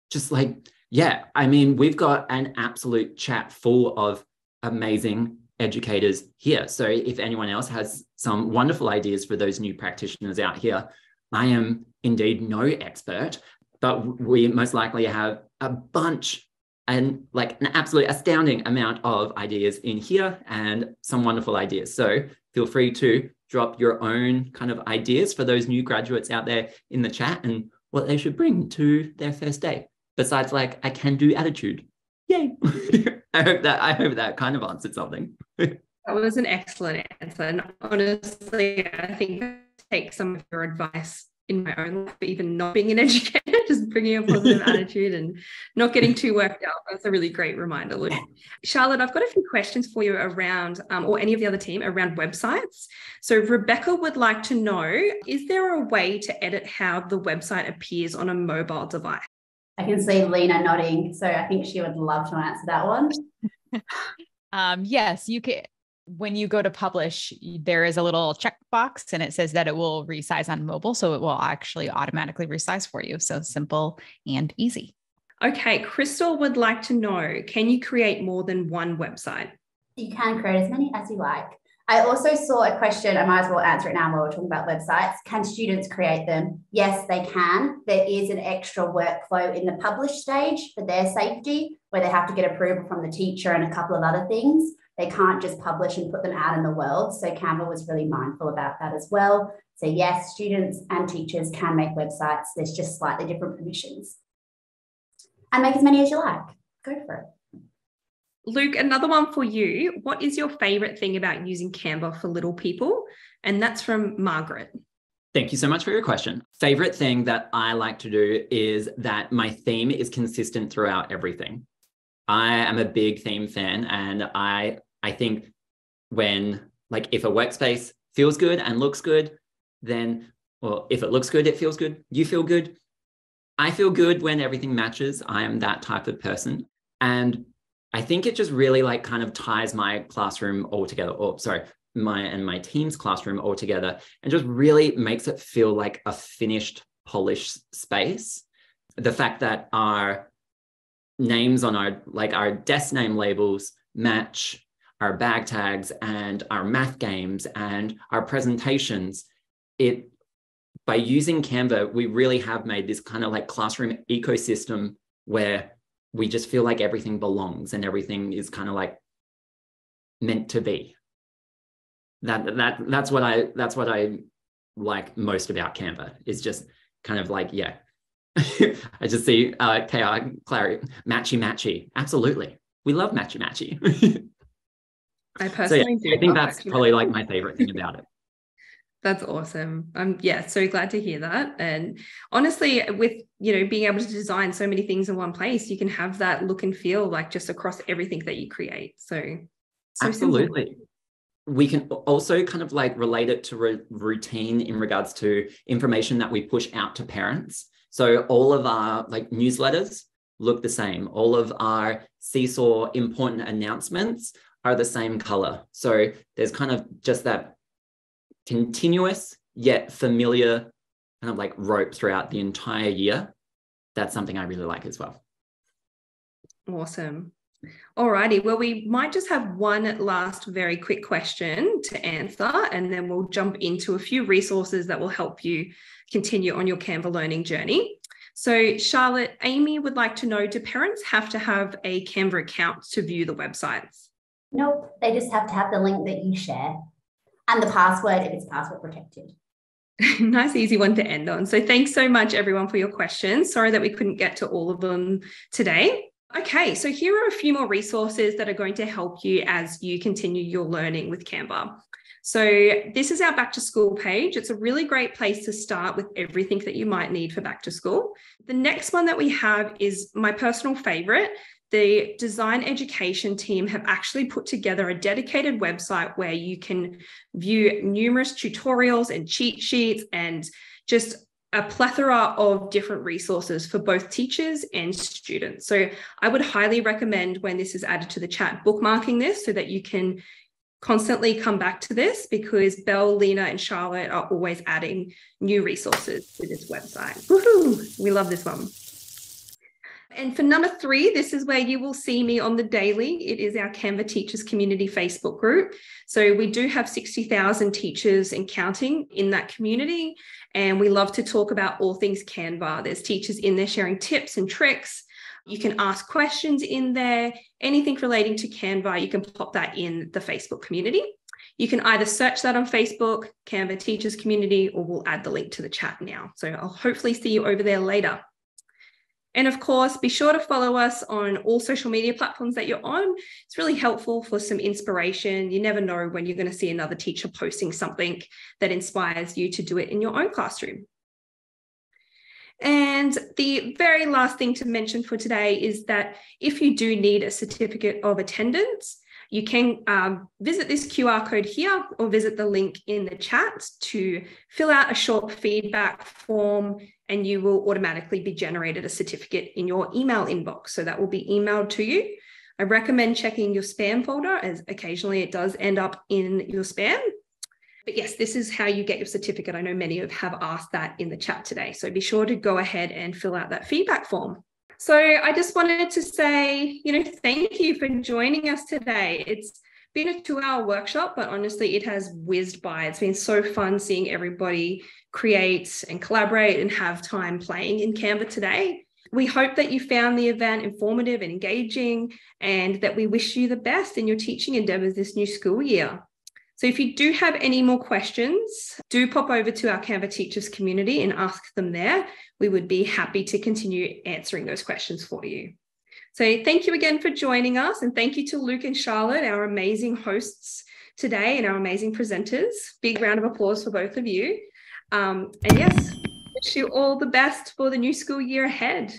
just we've got an absolute chat full of amazing educators here. So if anyone else has some wonderful ideas for those new practitioners out here, I am indeed no expert, but we most likely have a bunch and an absolute astounding amount of ideas in here and some wonderful ideas. So feel free to drop your own kind of ideas for those new graduates out there in the chat and what they should bring to their first day. Besides a can-do attitude. Yay. I hope that kind of answered something. That was an excellent answer. And honestly, I think I take some of your advice in my own life, even not being an educator, just bringing a positive attitude and not getting too worked up. That's a really great reminder, Luke. Charlotte, I've got a few questions for you around, or any of the other team, around websites. So Rebecca would like to know, is there a way to edit how the website appears on a mobile device? I can see Lena nodding, so I think she would love to answer that one. Yes, you can. When you go to publish, there is a little checkbox and it says that it will resize on mobile. So it will actually automatically resize for you. So simple and easy. Okay. Crystal would like to know, can you create more than one website? You can create as many as you like. I also saw a question, I might as well answer it now while we're talking about websites. Can students create them? Yes, they can. There is an extra workflow in the publish stage for their safety, where they have to get approval from the teacher and a couple of other things. They can't just publish and put them out in the world. So Canva was really mindful about that as well. So yes, students and teachers can make websites. There's just slightly different permissions. And make as many as you like. Go for it. Luke, another one for you. What is your favorite thing about using Canva for little people? And that's from Margaret. Thank you so much for your question. Favorite thing that I like to do is that my theme is consistent throughout everything. I am a big theme fan, and I think when if a workspace feels good and looks good, then, well, if it looks good, it feels good, you feel good. I feel good when everything matches. I am that type of person. And I think it just really kind of ties my classroom all together, my team's classroom all together, and just really makes it feel like a finished, polished space. The fact that our names on our desk name labels match our bag tags and our math games and our presentations, by using Canva, we really have made this kind of classroom ecosystem where we just feel like everything belongs and everything is kind of meant to be. That's what I like most about Canva, is just kind of I just see KR, Clary, matchy. Absolutely. We love matchy. I personally do. I think love that's matchy probably matchy. like my favorite thing about it. That's awesome. I'm so glad to hear that. And honestly, with being able to design so many things in one place, you can have that look and feel like just across everything that you create. So Absolutely. simple. We can also kind of like relate it to routine in regards to information that we push out to parents. So all of our like newsletters look the same. All of our Seesaw important announcements are the same color. So there's kind of just that continuous yet familiar kind of like rope throughout the entire year. That's something I really like as well. Awesome. Alrighty, well, we might just have one last very quick question to answer, and then we'll jump into a few resources that will help you continue on your Canva learning journey. So Charlotte, Amy would like to know, do parents have to have a Canva account to view the websites? Nope, they just have to have the link that you share and the password if it's password protected. Nice, easy one to end on. So thanks so much, everyone, for your questions. Sorry that we couldn't get to all of them today. Okay, so here are a few more resources that are going to help you as you continue your learning with Canva. So this is our back to school page. It's a really great place to start with everything that you might need for back to school. The next one that we have is my personal favorite. The design education team have actually put together a dedicated website where you can view numerous tutorials and cheat sheets and just a plethora of different resources for both teachers and students. So I would highly recommend, when this is added to the chat, bookmarking this so that you can constantly come back to this, because Belle, Lena, and Charlotte are always adding new resources to this website. Woohoo! We love this one. And for number 3, this is where you will see me on the daily. It is our Canva Teachers Community Facebook group. So we do have 60,000 teachers and counting in that community. And we love to talk about all things Canva. There's teachers in there sharing tips and tricks. You can ask questions in there. Anything relating to Canva, you can pop that in the Facebook community. You can either search that on Facebook, Canva Teachers Community, or we'll add the link to the chat now. So I'll hopefully see you over there later. And of course, be sure to follow us on all social media platforms that you're on. It's really helpful for some inspiration. You never know when you're going to see another teacher posting something that inspires you to do it in your own classroom. And the very last thing to mention for today is that if you do need a certificate of attendance, you can visit this QR code here or visit the link in the chat to fill out a short feedback form, and you will automatically be generated a certificate in your email inbox. So that will be emailed to you. I recommend checking your spam folder, as occasionally it does end up in your spam. But yes, this is how you get your certificate. I know many have asked that in the chat today. So be sure to go ahead and fill out that feedback form. So I just wanted to say, thank you for joining us today. It's been a 2-hour workshop, but honestly, it has whizzed by. It's been so fun seeing everybody create and collaborate and have time playing in Canva today. We hope that you found the event informative and engaging, and that we wish you the best in your teaching endeavors this new school year. So if you do have any more questions, do pop over to our Canva Teachers community and ask them there. We would be happy to continue answering those questions for you. So thank you again for joining us, and thank you to Luke and Charlotte, our amazing hosts today and our amazing presenters. Big round of applause for both of you. And yes, wish you all the best for the new school year ahead.